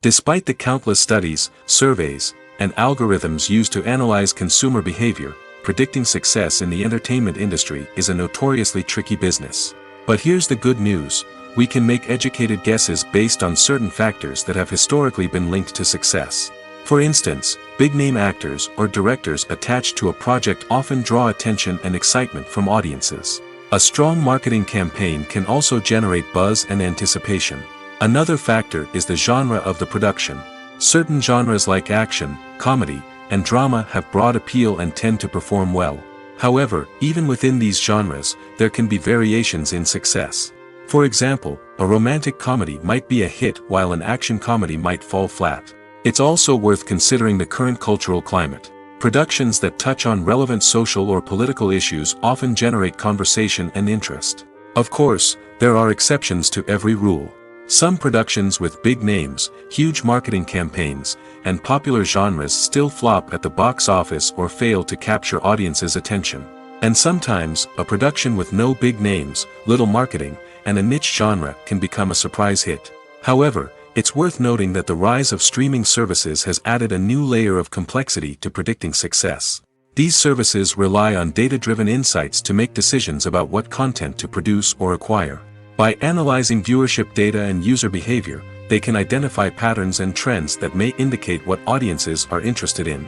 Despite the countless studies, surveys, and algorithms used to analyze consumer behavior, predicting success in the entertainment industry is a notoriously tricky business. But here's the good news: we can make educated guesses based on certain factors that have historically been linked to success. For instance, big-name actors or directors attached to a project often draw attention and excitement from audiences. A strong marketing campaign can also generate buzz and anticipation. Another factor is the genre of the production. Certain genres like action, comedy, and drama have broad appeal and tend to perform well. However, even within these genres, there can be variations in success. For example, a romantic comedy might be a hit while an action comedy might fall flat. It's also worth considering the current cultural climate. Productions that touch on relevant social or political issues often generate conversation and interest. Of course, there are exceptions to every rule. Some productions with big names, huge marketing campaigns, and popular genres still flop at the box office or fail to capture audiences' attention. And sometimes, a production with no big names, little marketing, and a niche genre can become a surprise hit. However, it's worth noting that the rise of streaming services has added a new layer of complexity to predicting success. These services rely on data-driven insights to make decisions about what content to produce or acquire. By analyzing viewership data and user behavior, they can identify patterns and trends that may indicate what audiences are interested in.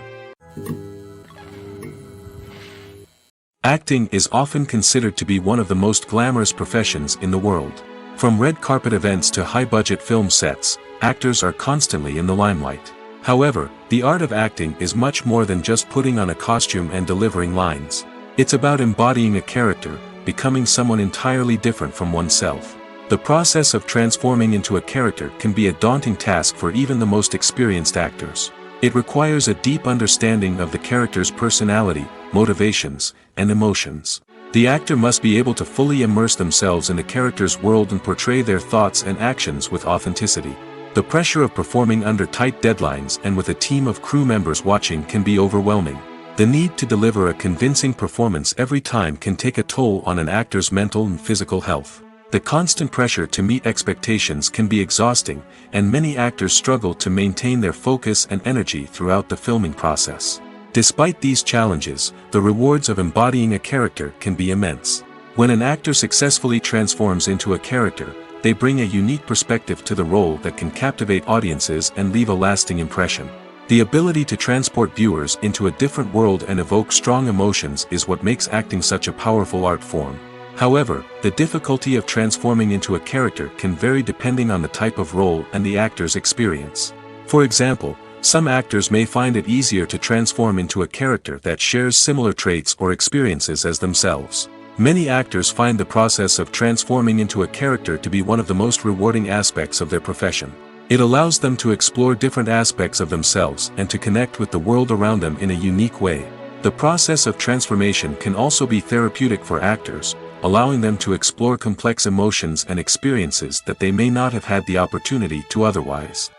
Acting is often considered to be one of the most glamorous professions in the world. From red carpet events to high-budget film sets, actors are constantly in the limelight. However, the art of acting is much more than just putting on a costume and delivering lines. It's about embodying a character, becoming someone entirely different from oneself. The process of transforming into a character can be a daunting task for even the most experienced actors. It requires a deep understanding of the character's personality, motivations, and emotions. The actor must be able to fully immerse themselves in the character's world and portray their thoughts and actions with authenticity. The pressure of performing under tight deadlines and with a team of crew members watching can be overwhelming. The need to deliver a convincing performance every time can take a toll on an actor's mental and physical health. The constant pressure to meet expectations can be exhausting, and many actors struggle to maintain their focus and energy throughout the filming process. Despite these challenges, the rewards of embodying a character can be immense. When an actor successfully transforms into a character, they bring a unique perspective to the role that can captivate audiences and leave a lasting impression. The ability to transport viewers into a different world and evoke strong emotions is what makes acting such a powerful art form. However, the difficulty of transforming into a character can vary depending on the type of role and the actor's experience. For example, some actors may find it easier to transform into a character that shares similar traits or experiences as themselves. Many actors find the process of transforming into a character to be one of the most rewarding aspects of their profession. It allows them to explore different aspects of themselves and to connect with the world around them in a unique way. The process of transformation can also be therapeutic for actors, allowing them to explore complex emotions and experiences that they may not have had the opportunity to otherwise.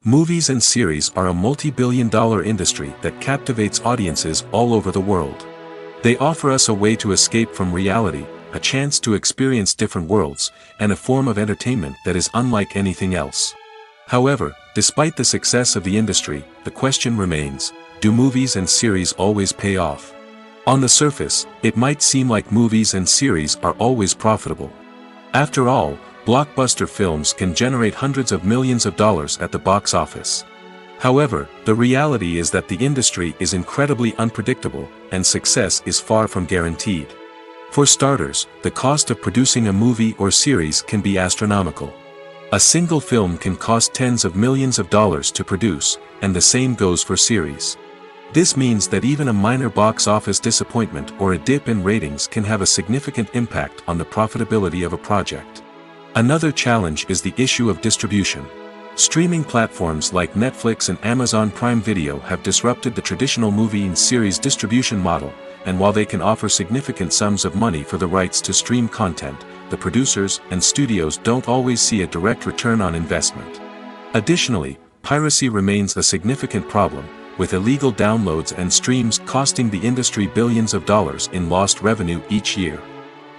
Movies and series are a multi-billion-dollar industry that captivates audiences all over the world. They offer us a way to escape from reality, a chance to experience different worlds, and a form of entertainment that is unlike anything else. However, despite the success of the industry, the question remains, do movies and series always pay off? On the surface, it might seem like movies and series are always profitable. After all, blockbuster films can generate hundreds of millions of dollars at the box office. However, the reality is that the industry is incredibly unpredictable, and success is far from guaranteed. For starters, the cost of producing a movie or series can be astronomical. A single film can cost tens of millions of dollars to produce, and the same goes for series. This means that even a minor box office disappointment or a dip in ratings can have a significant impact on the profitability of a project. Another challenge is the issue of distribution. Streaming platforms like Netflix and Amazon Prime Video have disrupted the traditional movie and series distribution model, and while they can offer significant sums of money for the rights to stream content, the producers and studios don't always see a direct return on investment. Additionally, piracy remains a significant problem, with illegal downloads and streams costing the industry billions of dollars in lost revenue each year.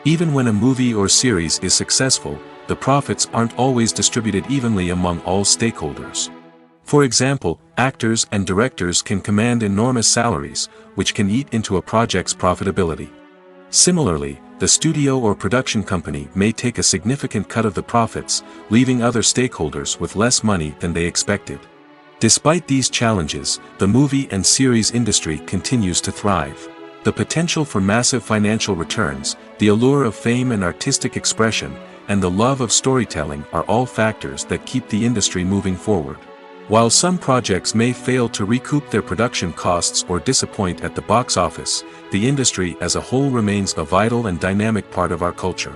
Even when a movie or series is successful, the profits aren't always distributed evenly among all stakeholders. For example, actors and directors can command enormous salaries, which can eat into a project's profitability. Similarly, the studio or production company may take a significant cut of the profits, leaving other stakeholders with less money than they expected. Despite these challenges, the movie and series industry continues to thrive. The potential for massive financial returns, the allure of fame and artistic expression, and the love of storytelling are all factors that keep the industry moving forward. While some projects may fail to recoup their production costs or disappoint at the box office, the industry as a whole remains a vital and dynamic part of our culture.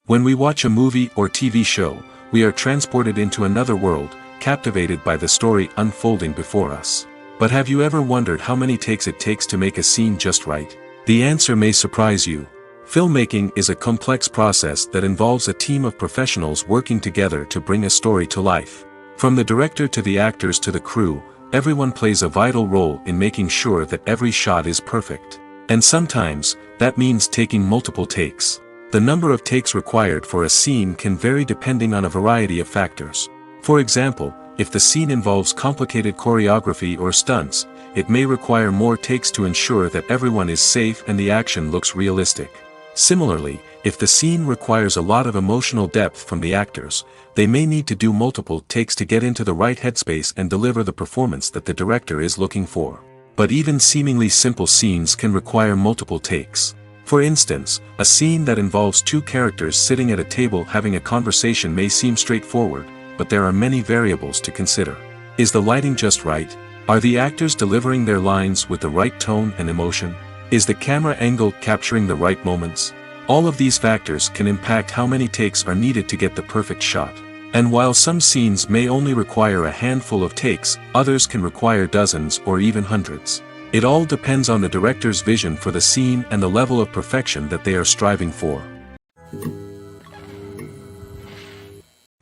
When we watch a movie or TV show, we are transported into another world, captivated by the story unfolding before us. But have you ever wondered how many takes it takes to make a scene just right? The answer may surprise you. Filmmaking is a complex process that involves a team of professionals working together to bring a story to life. From the director to the actors to the crew, everyone plays a vital role in making sure that every shot is perfect. And sometimes, that means taking multiple takes. The number of takes required for a scene can vary depending on a variety of factors. For example, if the scene involves complicated choreography or stunts, it may require more takes to ensure that everyone is safe and the action looks realistic. Similarly, if the scene requires a lot of emotional depth from the actors, they may need to do multiple takes to get into the right headspace and deliver the performance that the director is looking for. But even seemingly simple scenes can require multiple takes. For instance, a scene that involves two characters sitting at a table having a conversation may seem straightforward, but there are many variables to consider. Is the lighting just right? Are the actors delivering their lines with the right tone and emotion? Is the camera angle capturing the right moments? All of these factors can impact how many takes are needed to get the perfect shot. And while some scenes may only require a handful of takes, others can require dozens or even hundreds. It all depends on the director's vision for the scene and the level of perfection that they are striving for.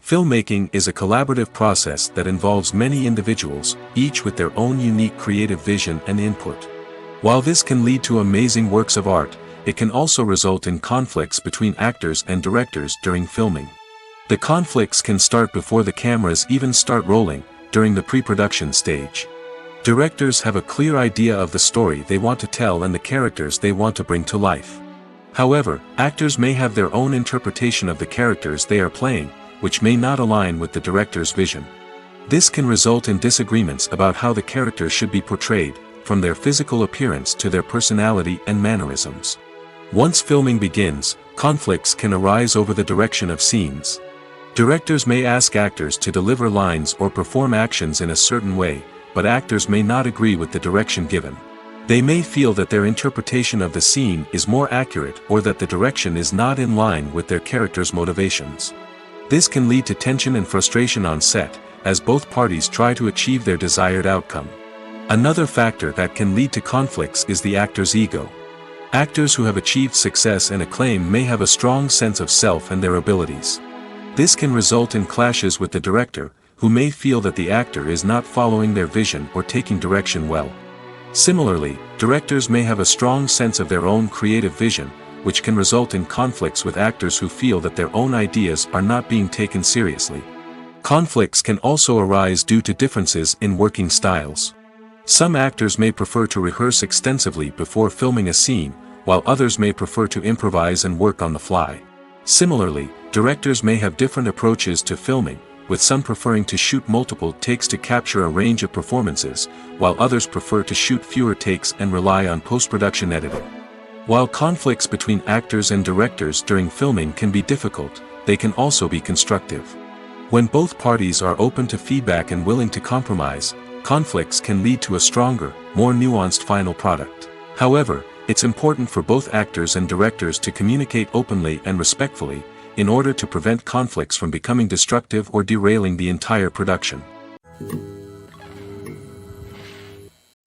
Filmmaking is a collaborative process that involves many individuals, each with their own unique creative vision and input. While this can lead to amazing works of art, it can also result in conflicts between actors and directors during filming. The conflicts can start before the cameras even start rolling, during the pre-production stage. Directors have a clear idea of the story they want to tell and the characters they want to bring to life. However, actors may have their own interpretation of the characters they are playing, which may not align with the director's vision. This can result in disagreements about how the characters should be portrayed, from their physical appearance to their personality and mannerisms. Once filming begins, conflicts can arise over the direction of scenes. Directors may ask actors to deliver lines or perform actions in a certain way, but actors may not agree with the direction given. They may feel that their interpretation of the scene is more accurate or that the direction is not in line with their character's motivations. This can lead to tension and frustration on set, as both parties try to achieve their desired outcome. Another factor that can lead to conflicts is the actor's ego. Actors who have achieved success and acclaim may have a strong sense of self and their abilities. This can result in clashes with the director, who may feel that the actor is not following their vision or taking direction well. Similarly, directors may have a strong sense of their own creative vision, which can result in conflicts with actors who feel that their own ideas are not being taken seriously. Conflicts can also arise due to differences in working styles. Some actors may prefer to rehearse extensively before filming a scene, while others may prefer to improvise and work on the fly. Similarly, directors may have different approaches to filming, with some preferring to shoot multiple takes to capture a range of performances, while others prefer to shoot fewer takes and rely on post-production editing. While conflicts between actors and directors during filming can be difficult, they can also be constructive. When both parties are open to feedback and willing to compromise, conflicts can lead to a stronger, more nuanced final product. However, it's important for both actors and directors to communicate openly and respectfully, in order to prevent conflicts from becoming destructive or derailing the entire production.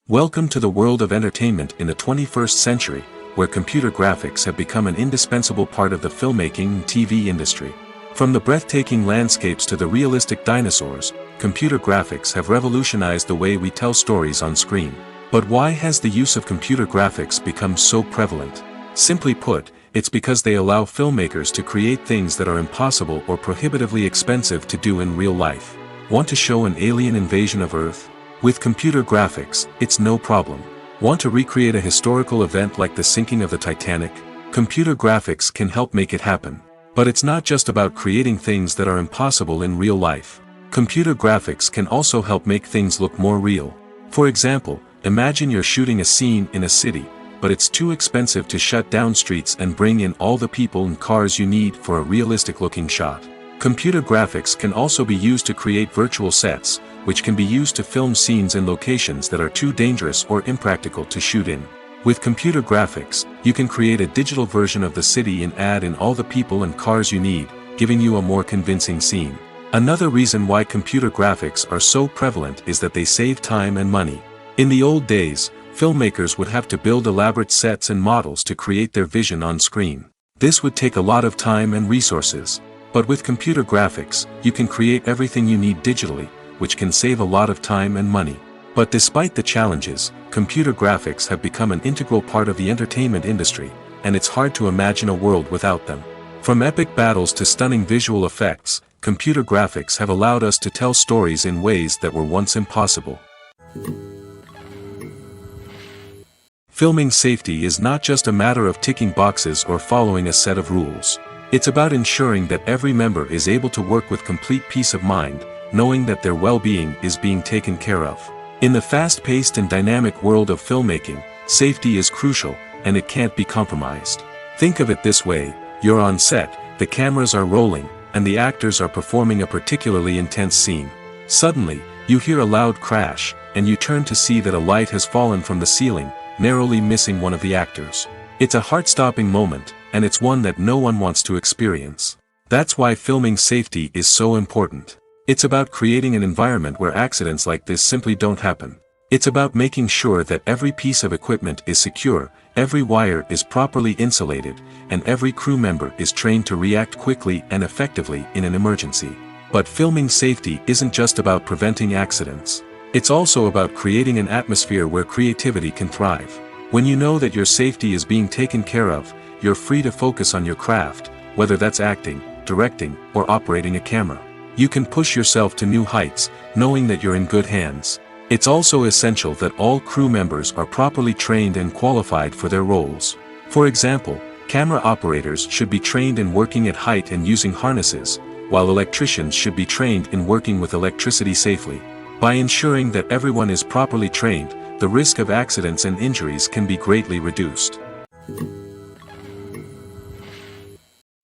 Welcome to the world of entertainment in the 21st century, where computer graphics have become an indispensable part of the filmmaking and TV industry. From the breathtaking landscapes to the realistic dinosaurs, computer graphics have revolutionized the way we tell stories on screen. But why has the use of computer graphics become so prevalent? Simply put, it's because they allow filmmakers to create things that are impossible or prohibitively expensive to do in real life. Want to show an alien invasion of Earth? With computer graphics, it's no problem. Want to recreate a historical event like the sinking of the Titanic? Computer graphics can help make it happen. But it's not just about creating things that are impossible in real life. Computer graphics can also help make things look more real. For example, imagine you're shooting a scene in a city, but it's too expensive to shut down streets and bring in all the people and cars you need for a realistic-looking shot. Computer graphics can also be used to create virtual sets, which can be used to film scenes in locations that are too dangerous or impractical to shoot in. With computer graphics, you can create a digital version of the city and add in all the people and cars you need, giving you a more convincing scene. Another reason why computer graphics are so prevalent is that they save time and money. In the old days, filmmakers would have to build elaborate sets and models to create their vision on screen. This would take a lot of time and resources. But with computer graphics, you can create everything you need digitally, which can save a lot of time and money. But despite the challenges, computer graphics have become an integral part of the entertainment industry, and it's hard to imagine a world without them. From epic battles to stunning visual effects, computer graphics have allowed us to tell stories in ways that were once impossible. Filming safety is not just a matter of ticking boxes or following a set of rules. It's about ensuring that every member is able to work with complete peace of mind, knowing that their well-being is being taken care of. In the fast-paced and dynamic world of filmmaking, safety is crucial, and it can't be compromised. Think of it this way: you're on set, the cameras are rolling, and the actors are performing a particularly intense scene. Suddenly, you hear a loud crash, and you turn to see that a light has fallen from the ceiling, narrowly missing one of the actors. It's a heart-stopping moment, and it's one that no one wants to experience. That's why filming safety is so important. It's about creating an environment where accidents like this simply don't happen. It's about making sure that every piece of equipment is secure, every wire is properly insulated, and every crew member is trained to react quickly and effectively in an emergency. But filming safety isn't just about preventing accidents. It's also about creating an atmosphere where creativity can thrive. When you know that your safety is being taken care of, you're free to focus on your craft, whether that's acting, directing, or operating a camera. You can push yourself to new heights, knowing that you're in good hands. It's also essential that all crew members are properly trained and qualified for their roles. For example, camera operators should be trained in working at height and using harnesses, while electricians should be trained in working with electricity safely. By ensuring that everyone is properly trained, the risk of accidents and injuries can be greatly reduced.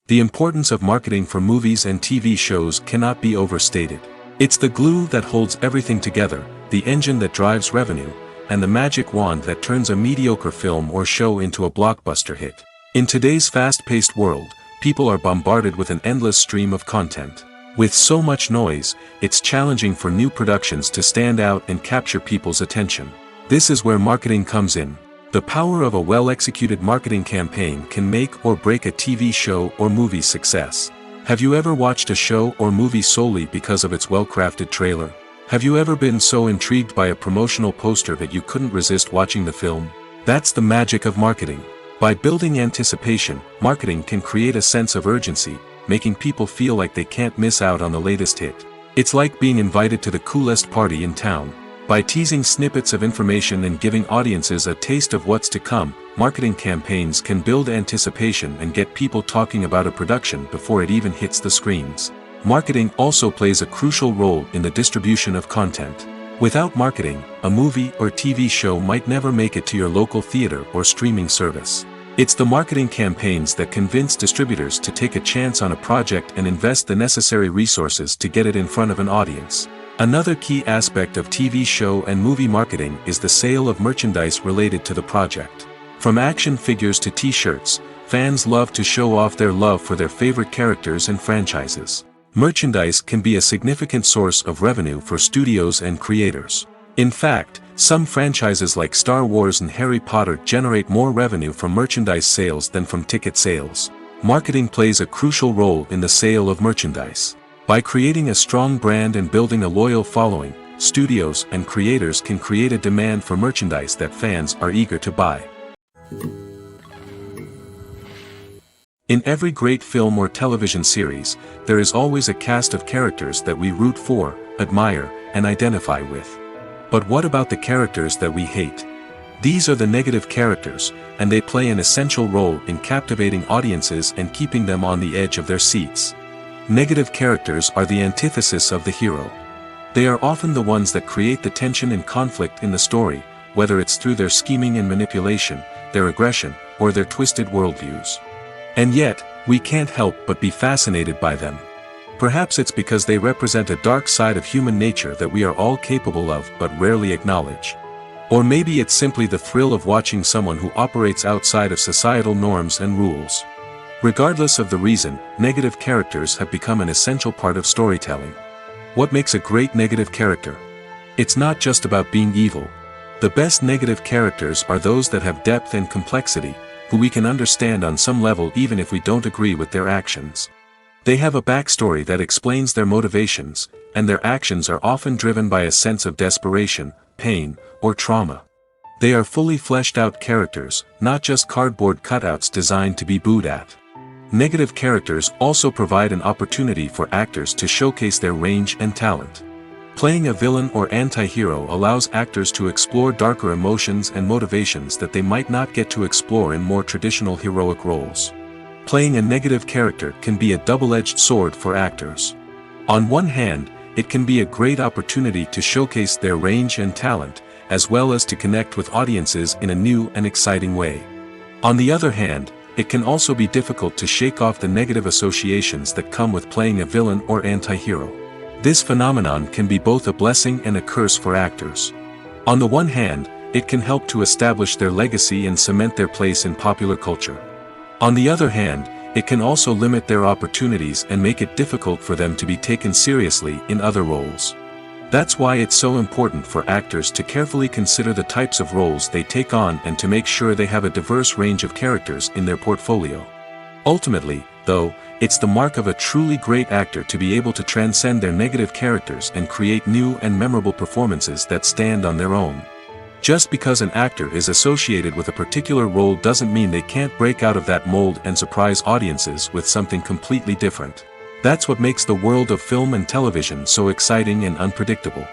The importance of marketing for movies and TV shows cannot be overstated. It's the glue that holds everything together, the engine that drives revenue, and the magic wand that turns a mediocre film or show into a blockbuster hit. In today's fast-paced world, people are bombarded with an endless stream of content. With so much noise, it's challenging for new productions to stand out and capture people's attention. This is where marketing comes in. The power of a well-executed marketing campaign can make or break a TV show or movie's success. Have you ever watched a show or movie solely because of its well-crafted trailer? Have you ever been so intrigued by a promotional poster that you couldn't resist watching the film? That's the magic of marketing. By building anticipation, marketing can create a sense of urgency, making people feel like they can't miss out on the latest hit. It's like being invited to the coolest party in town. By teasing snippets of information and giving audiences a taste of what's to come, marketing campaigns can build anticipation and get people talking about a production before it even hits the screens. Marketing also plays a crucial role in the distribution of content. Without marketing, a movie or TV show might never make it to your local theater or streaming service. It's the marketing campaigns that convince distributors to take a chance on a project and invest the necessary resources to get it in front of an audience. Another key aspect of TV show and movie marketing is the sale of merchandise related to the project. From action figures to t-shirts, fans love to show off their love for their favorite characters and franchises. Merchandise can be a significant source of revenue for studios and creators. In fact, some franchises like Star Wars and Harry Potter generate more revenue from merchandise sales than from ticket sales. Marketing plays a crucial role in the sale of merchandise. By creating a strong brand and building a loyal following, studios and creators can create a demand for merchandise that fans are eager to buy. In every great film or television series, there is always a cast of characters that we root for, admire, and identify with. But what about the characters that we hate? These are the negative characters, and they play an essential role in captivating audiences and keeping them on the edge of their seats. Negative characters are the antithesis of the hero. They are often the ones that create the tension and conflict in the story, whether it's through their scheming and manipulation, their aggression, or their twisted worldviews. And yet, we can't help but be fascinated by them. Perhaps it's because they represent a dark side of human nature that we are all capable of but rarely acknowledge. Or maybe it's simply the thrill of watching someone who operates outside of societal norms and rules. Regardless of the reason, negative characters have become an essential part of storytelling. What makes a great negative character? It's not just about being evil. The best negative characters are those that have depth and complexity, who we can understand on some level even if we don't agree with their actions. They have a backstory that explains their motivations, and their actions are often driven by a sense of desperation, pain, or trauma. They are fully fleshed out characters, not just cardboard cutouts designed to be booed at. Negative characters also provide an opportunity for actors to showcase their range and talent. Playing a villain or anti-hero allows actors to explore darker emotions and motivations that they might not get to explore in more traditional heroic roles. Playing a negative character can be a double-edged sword for actors. On one hand, it can be a great opportunity to showcase their range and talent, as well as to connect with audiences in a new and exciting way. On the other hand, it can also be difficult to shake off the negative associations that come with playing a villain or anti-hero. This phenomenon can be both a blessing and a curse for actors. On the one hand, it can help to establish their legacy and cement their place in popular culture. On the other hand, it can also limit their opportunities and make it difficult for them to be taken seriously in other roles. That's why it's so important for actors to carefully consider the types of roles they take on and to make sure they have a diverse range of characters in their portfolio. Ultimately, though, it's the mark of a truly great actor to be able to transcend their negative characters and create new and memorable performances that stand on their own. Just because an actor is associated with a particular role doesn't mean they can't break out of that mold and surprise audiences with something completely different. That's what makes the world of film and television so exciting and unpredictable.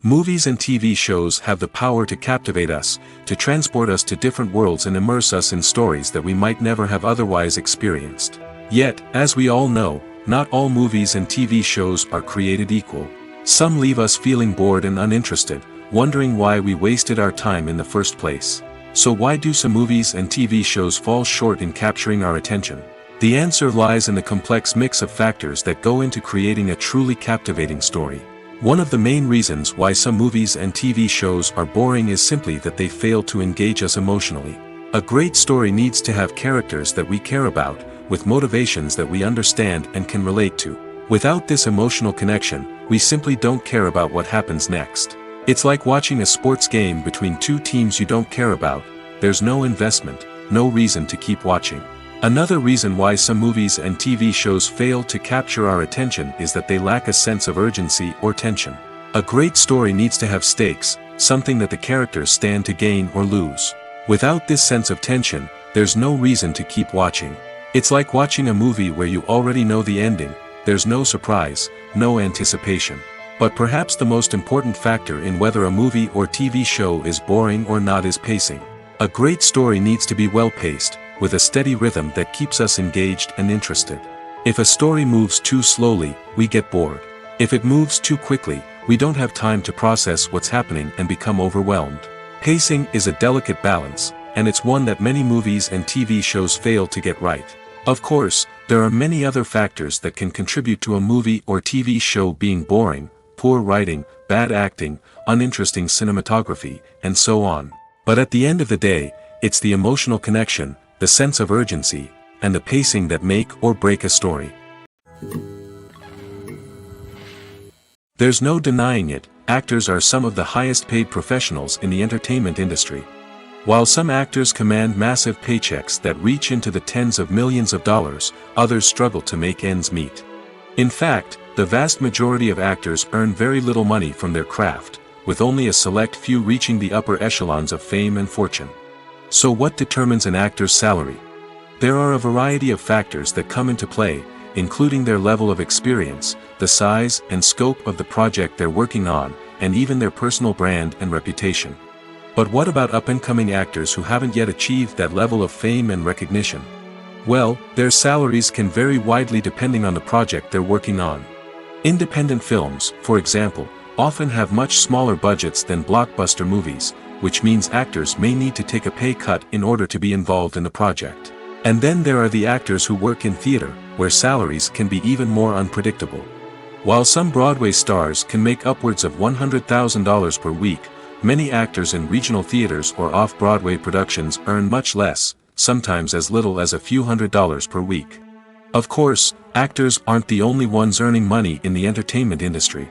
Movies and TV shows have the power to captivate us, to transport us to different worlds and immerse us in stories that we might never have otherwise experienced. Yet, as we all know, not all movies and TV shows are created equal. Some leave us feeling bored and uninterested, wondering why we wasted our time in the first place. So why do some movies and TV shows fall short in capturing our attention? The answer lies in the complex mix of factors that go into creating a truly captivating story. One of the main reasons why some movies and TV shows are boring is simply that they fail to engage us emotionally. A great story needs to have characters that we care about, with motivations that we understand and can relate to. Without this emotional connection, we simply don't care about what happens next. It's like watching a sports game between two teams you don't care about. There's no investment, no reason to keep watching. Another reason why some movies and TV shows fail to capture our attention is that they lack a sense of urgency or tension. A great story needs to have stakes, something that the characters stand to gain or lose. Without this sense of tension, there's no reason to keep watching. It's like watching a movie where you already know the ending. There's no surprise, no anticipation. But perhaps the most important factor in whether a movie or TV show is boring or not is pacing. A great story needs to be well-paced, with a steady rhythm that keeps us engaged and interested. If a story moves too slowly, we get bored. If it moves too quickly, we don't have time to process what's happening and become overwhelmed. Pacing is a delicate balance, and it's one that many movies and TV shows fail to get right. Of course, there are many other factors that can contribute to a movie or TV show being boring: poor writing, bad acting, uninteresting cinematography, and so on. But at the end of the day, it's the emotional connection, the sense of urgency, and the pacing that make or break a story. There's no denying it, actors are some of the highest paid professionals in the entertainment industry. While some actors command massive paychecks that reach into the tens of millions of dollars, others struggle to make ends meet. In fact, the vast majority of actors earn very little money from their craft, with only a select few reaching the upper echelons of fame and fortune. So what determines an actor's salary? There are a variety of factors that come into play, including their level of experience, the size and scope of the project they're working on, and even their personal brand and reputation. But what about up-and-coming actors who haven't yet achieved that level of fame and recognition? Well, their salaries can vary widely depending on the project they're working on. Independent films, for example, often have much smaller budgets than blockbuster movies, which means actors may need to take a pay cut in order to be involved in the project. And then there are the actors who work in theater, where salaries can be even more unpredictable. While some Broadway stars can make upwards of $100,000 per week, many actors in regional theaters or off-Broadway productions earn much less, sometimes as little as a few $100s per week. Of course, actors aren't the only ones earning money in the entertainment industry.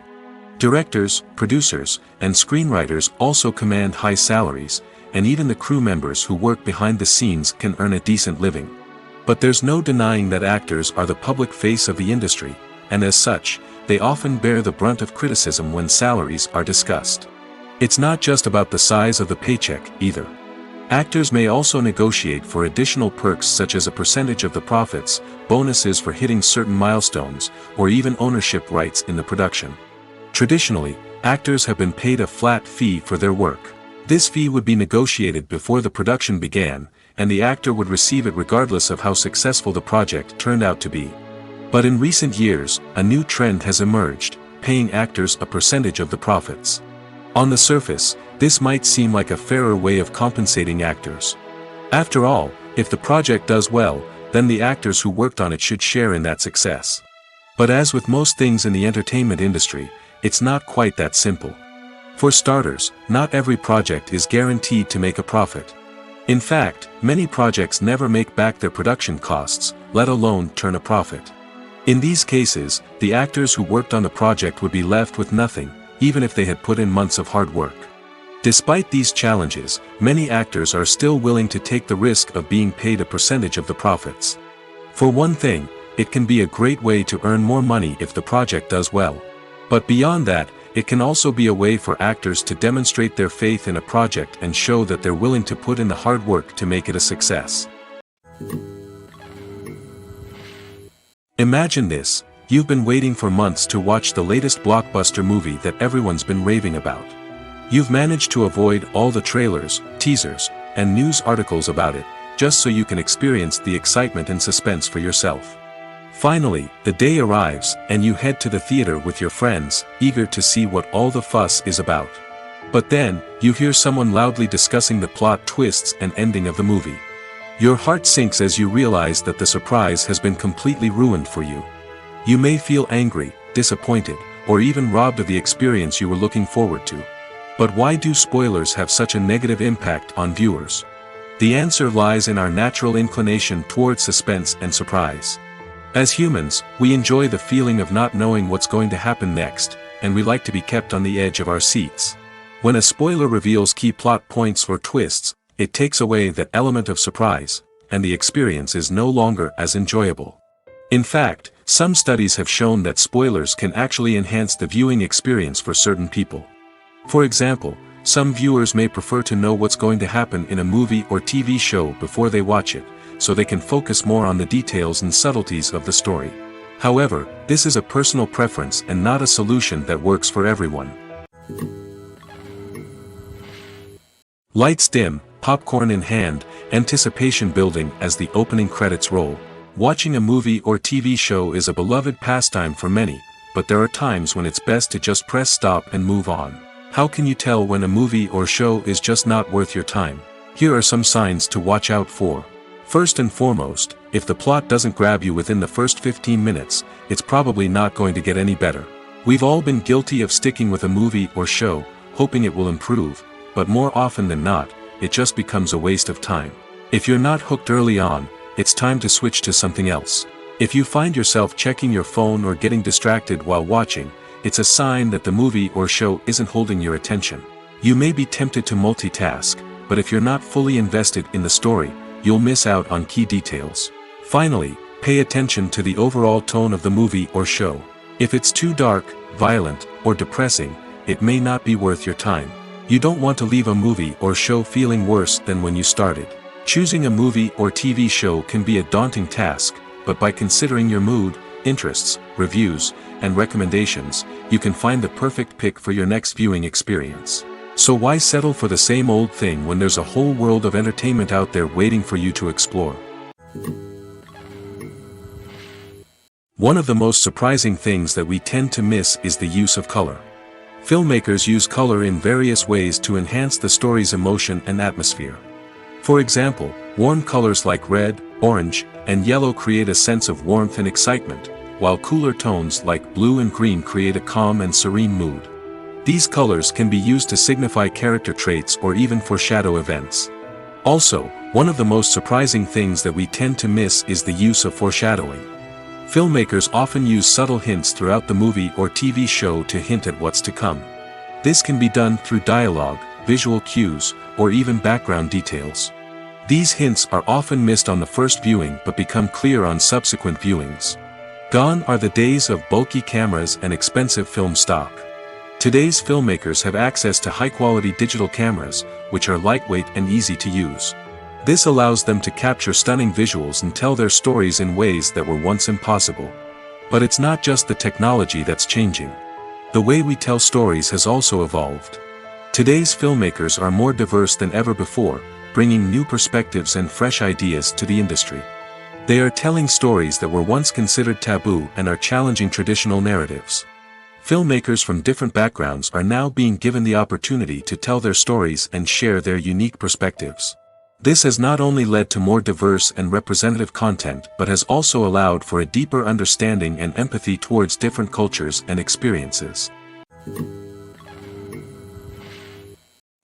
Directors, producers, and screenwriters also command high salaries, and even the crew members who work behind the scenes can earn a decent living. But there's no denying that actors are the public face of the industry, and as such, they often bear the brunt of criticism when salaries are discussed. It's not just about the size of the paycheck, either. Actors may also negotiate for additional perks such as a percentage of the profits, bonuses for hitting certain milestones, or even ownership rights in the production. Traditionally, actors have been paid a flat fee for their work. This fee would be negotiated before the production began, and the actor would receive it regardless of how successful the project turned out to be. But in recent years, a new trend has emerged, paying actors a percentage of the profits. On the surface, this might seem like a fairer way of compensating actors. After all, if the project does well, then the actors who worked on it should share in that success. But as with most things in the entertainment industry, it's not quite that simple. For starters, not every project is guaranteed to make a profit. In fact, many projects never make back their production costs, let alone turn a profit. In these cases, the actors who worked on the project would be left with nothing, even if they had put in months of hard work. Despite these challenges, many actors are still willing to take the risk of being paid a percentage of the profits. For one thing, it can be a great way to earn more money if the project does well. But beyond that, it can also be a way for actors to demonstrate their faith in a project and show that they're willing to put in the hard work to make it a success. Imagine this: you've been waiting for months to watch the latest blockbuster movie that everyone's been raving about. You've managed to avoid all the trailers, teasers, and news articles about it, just so you can experience the excitement and suspense for yourself. Finally, the day arrives, and you head to the theater with your friends, eager to see what all the fuss is about. But then, you hear someone loudly discussing the plot twists and ending of the movie. Your heart sinks as you realize that the surprise has been completely ruined for you. You may feel angry, disappointed, or even robbed of the experience you were looking forward to. But why do spoilers have such a negative impact on viewers? The answer lies in our natural inclination towards suspense and surprise. As humans, we enjoy the feeling of not knowing what's going to happen next, and we like to be kept on the edge of our seats. When a spoiler reveals key plot points or twists, it takes away that element of surprise, and the experience is no longer as enjoyable. In fact, some studies have shown that spoilers can actually enhance the viewing experience for certain people. For example, some viewers may prefer to know what's going to happen in a movie or TV show before they watch it, so they can focus more on the details and subtleties of the story. However, this is a personal preference and not a solution that works for everyone. Lights dim, popcorn in hand, anticipation building as the opening credits roll. Watching a movie or TV show is a beloved pastime for many, but there are times when it's best to just press stop and move on. How can you tell when a movie or show is just not worth your time? Here are some signs to watch out for. First and foremost, if the plot doesn't grab you within the first 15 minutes, it's probably not going to get any better. We've all been guilty of sticking with a movie or show, hoping it will improve, but more often than not, it just becomes a waste of time. If you're not hooked early on, it's time to switch to something else. If you find yourself checking your phone or getting distracted while watching, it's a sign that the movie or show isn't holding your attention. You may be tempted to multitask, but if you're not fully invested in the story, you'll miss out on key details. Finally, pay attention to the overall tone of the movie or show. If it's too dark, violent, or depressing, it may not be worth your time. You don't want to leave a movie or show feeling worse than when you started. Choosing a movie or TV show can be a daunting task, but by considering your mood, interests, reviews, and recommendations, you can find the perfect pick for your next viewing experience. So why settle for the same old thing when there's a whole world of entertainment out there waiting for you to explore? One of the most surprising things that we tend to miss is the use of color. Filmmakers use color in various ways to enhance the story's emotion and atmosphere. For example, warm colors like red, orange, and yellow create a sense of warmth and excitement, while cooler tones like blue and green create a calm and serene mood. These colors can be used to signify character traits or even foreshadow events. Also, one of the most surprising things that we tend to miss is the use of foreshadowing. Filmmakers often use subtle hints throughout the movie or TV show to hint at what's to come. This can be done through dialogue, visual cues, or even background details. These hints are often missed on the first viewing but become clear on subsequent viewings. Gone are the days of bulky cameras and expensive film stock. Today's filmmakers have access to high-quality digital cameras, which are lightweight and easy to use. This allows them to capture stunning visuals and tell their stories in ways that were once impossible. But it's not just the technology that's changing. The way we tell stories has also evolved. Today's filmmakers are more diverse than ever before, bringing new perspectives and fresh ideas to the industry. They are telling stories that were once considered taboo and are challenging traditional narratives. Filmmakers from different backgrounds are now being given the opportunity to tell their stories and share their unique perspectives. This has not only led to more diverse and representative content but has also allowed for a deeper understanding and empathy towards different cultures and experiences.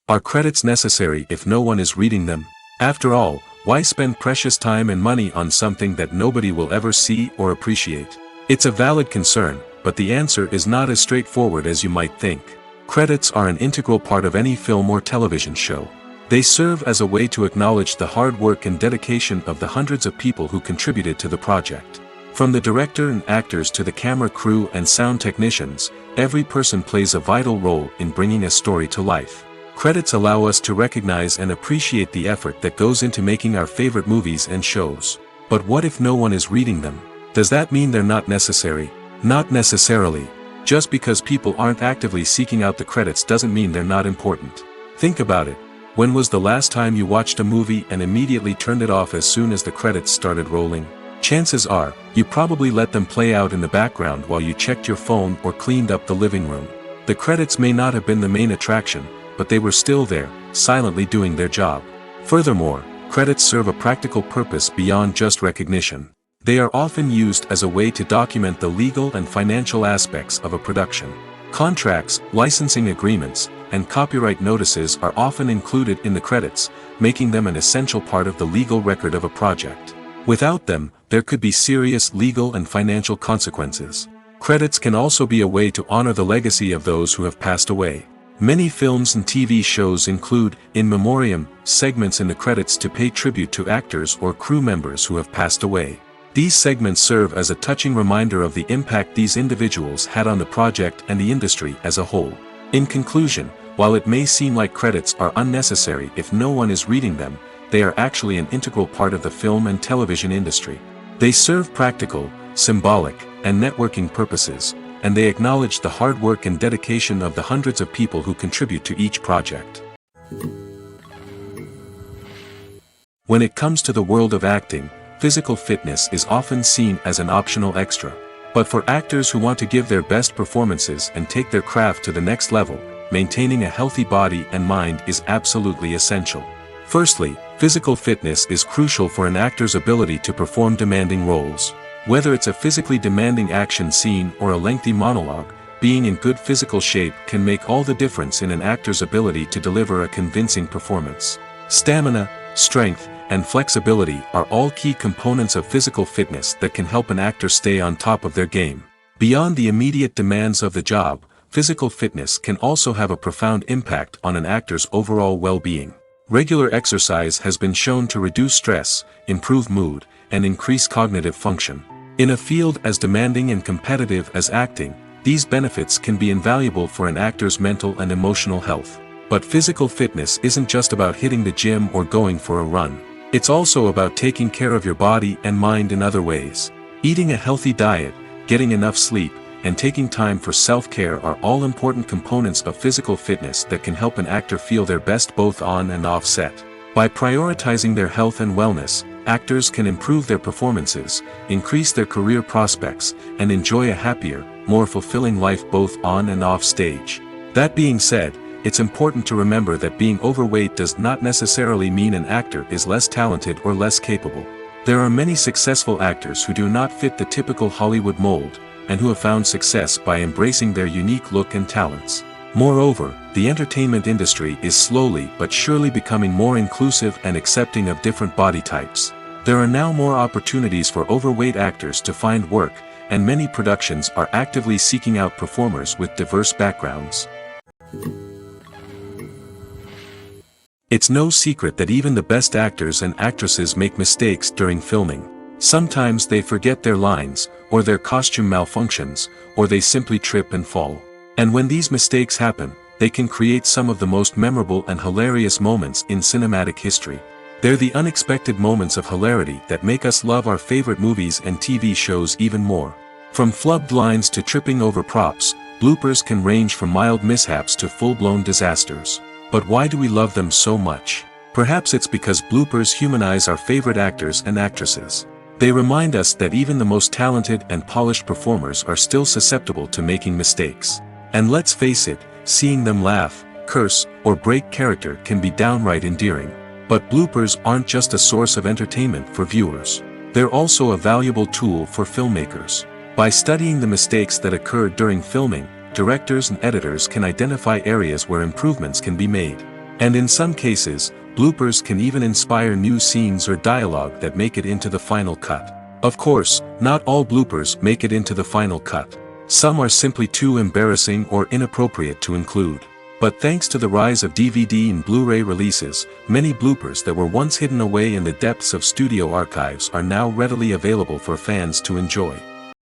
Are credits necessary if no one is reading them? After all, why spend precious time and money on something that nobody will ever see or appreciate? It's a valid concern, but the answer is not as straightforward as you might think. Credits are an integral part of any film or television show. They serve as a way to acknowledge the hard work and dedication of the hundreds of people who contributed to the project. From the director and actors to the camera crew and sound technicians, every person plays a vital role in bringing a story to life. Credits allow us to recognize and appreciate the effort that goes into making our favorite movies and shows. But what if no one is reading them? Does that mean they're not necessary? Not necessarily. Just because people aren't actively seeking out the credits doesn't mean they're not important. Think about it. When was the last time you watched a movie and immediately turned it off as soon as the credits started rolling? Chances are, you probably let them play out in the background while you checked your phone or cleaned up the living room. The credits may not have been the main attraction, but they were still there, silently doing their job. Furthermore, credits serve a practical purpose beyond just recognition. They are often used as a way to document the legal and financial aspects of a production. Contracts, licensing agreements, and copyright notices are often included in the credits, making them an essential part of the legal record of a project. Without them, there could be serious legal and financial consequences. Credits can also be a way to honor the legacy of those who have passed away. Many films and TV shows include, in memoriam, segments in the credits to pay tribute to actors or crew members who have passed away. These segments serve as a touching reminder of the impact these individuals had on the project and the industry as a whole. In conclusion, while it may seem like credits are unnecessary if no one is reading them, they are actually an integral part of the film and television industry. They serve practical, symbolic, and networking purposes, and they acknowledge the hard work and dedication of the hundreds of people who contribute to each project. When it comes to the world of acting, physical fitness is often seen as an optional extra. But for actors who want to give their best performances and take their craft to the next level, maintaining a healthy body and mind is absolutely essential. Firstly, physical fitness is crucial for an actor's ability to perform demanding roles. Whether it's a physically demanding action scene or a lengthy monologue, being in good physical shape can make all the difference in an actor's ability to deliver a convincing performance. Stamina, strength, and flexibility are all key components of physical fitness that can help an actor stay on top of their game. Beyond the immediate demands of the job, physical fitness can also have a profound impact on an actor's overall well-being. Regular exercise has been shown to reduce stress, improve mood, and increase cognitive function. In a field as demanding and competitive as acting, these benefits can be invaluable for an actor's mental and emotional health. But physical fitness isn't just about hitting the gym or going for a run. It's also about taking care of your body and mind in other ways. Eating a healthy diet, getting enough sleep, and taking time for self-care are all important components of physical fitness that can help an actor feel their best both on and off set. By prioritizing their health and wellness, actors can improve their performances, increase their career prospects, and enjoy a happier, more fulfilling life both on and off stage. That being said, it's important to remember that being overweight does not necessarily mean an actor is less talented or less capable. There are many successful actors who do not fit the typical Hollywood mold, and who have found success by embracing their unique look and talents. Moreover, the entertainment industry is slowly but surely becoming more inclusive and accepting of different body types. There are now more opportunities for overweight actors to find work, and many productions are actively seeking out performers with diverse backgrounds. It's no secret that even the best actors and actresses make mistakes during filming. Sometimes they forget their lines, or their costume malfunctions, or they simply trip and fall. And when these mistakes happen, they can create some of the most memorable and hilarious moments in cinematic history. They're the unexpected moments of hilarity that make us love our favorite movies and TV shows even more. From flubbed lines to tripping over props, bloopers can range from mild mishaps to full-blown disasters. But why do we love them so much? Perhaps it's because bloopers humanize our favorite actors and actresses. They remind us that even the most talented and polished performers are still susceptible to making mistakes. And let's face it, seeing them laugh, curse, or break character can be downright endearing. But bloopers aren't just a source of entertainment for viewers. They're also a valuable tool for filmmakers. By studying the mistakes that occurred during filming, directors and editors can identify areas where improvements can be made. And in some cases, bloopers can even inspire new scenes or dialogue that make it into the final cut. Of course, not all bloopers make it into the final cut. Some are simply too embarrassing or inappropriate to include. But thanks to the rise of DVD and Blu-ray releases, many bloopers that were once hidden away in the depths of studio archives are now readily available for fans to enjoy.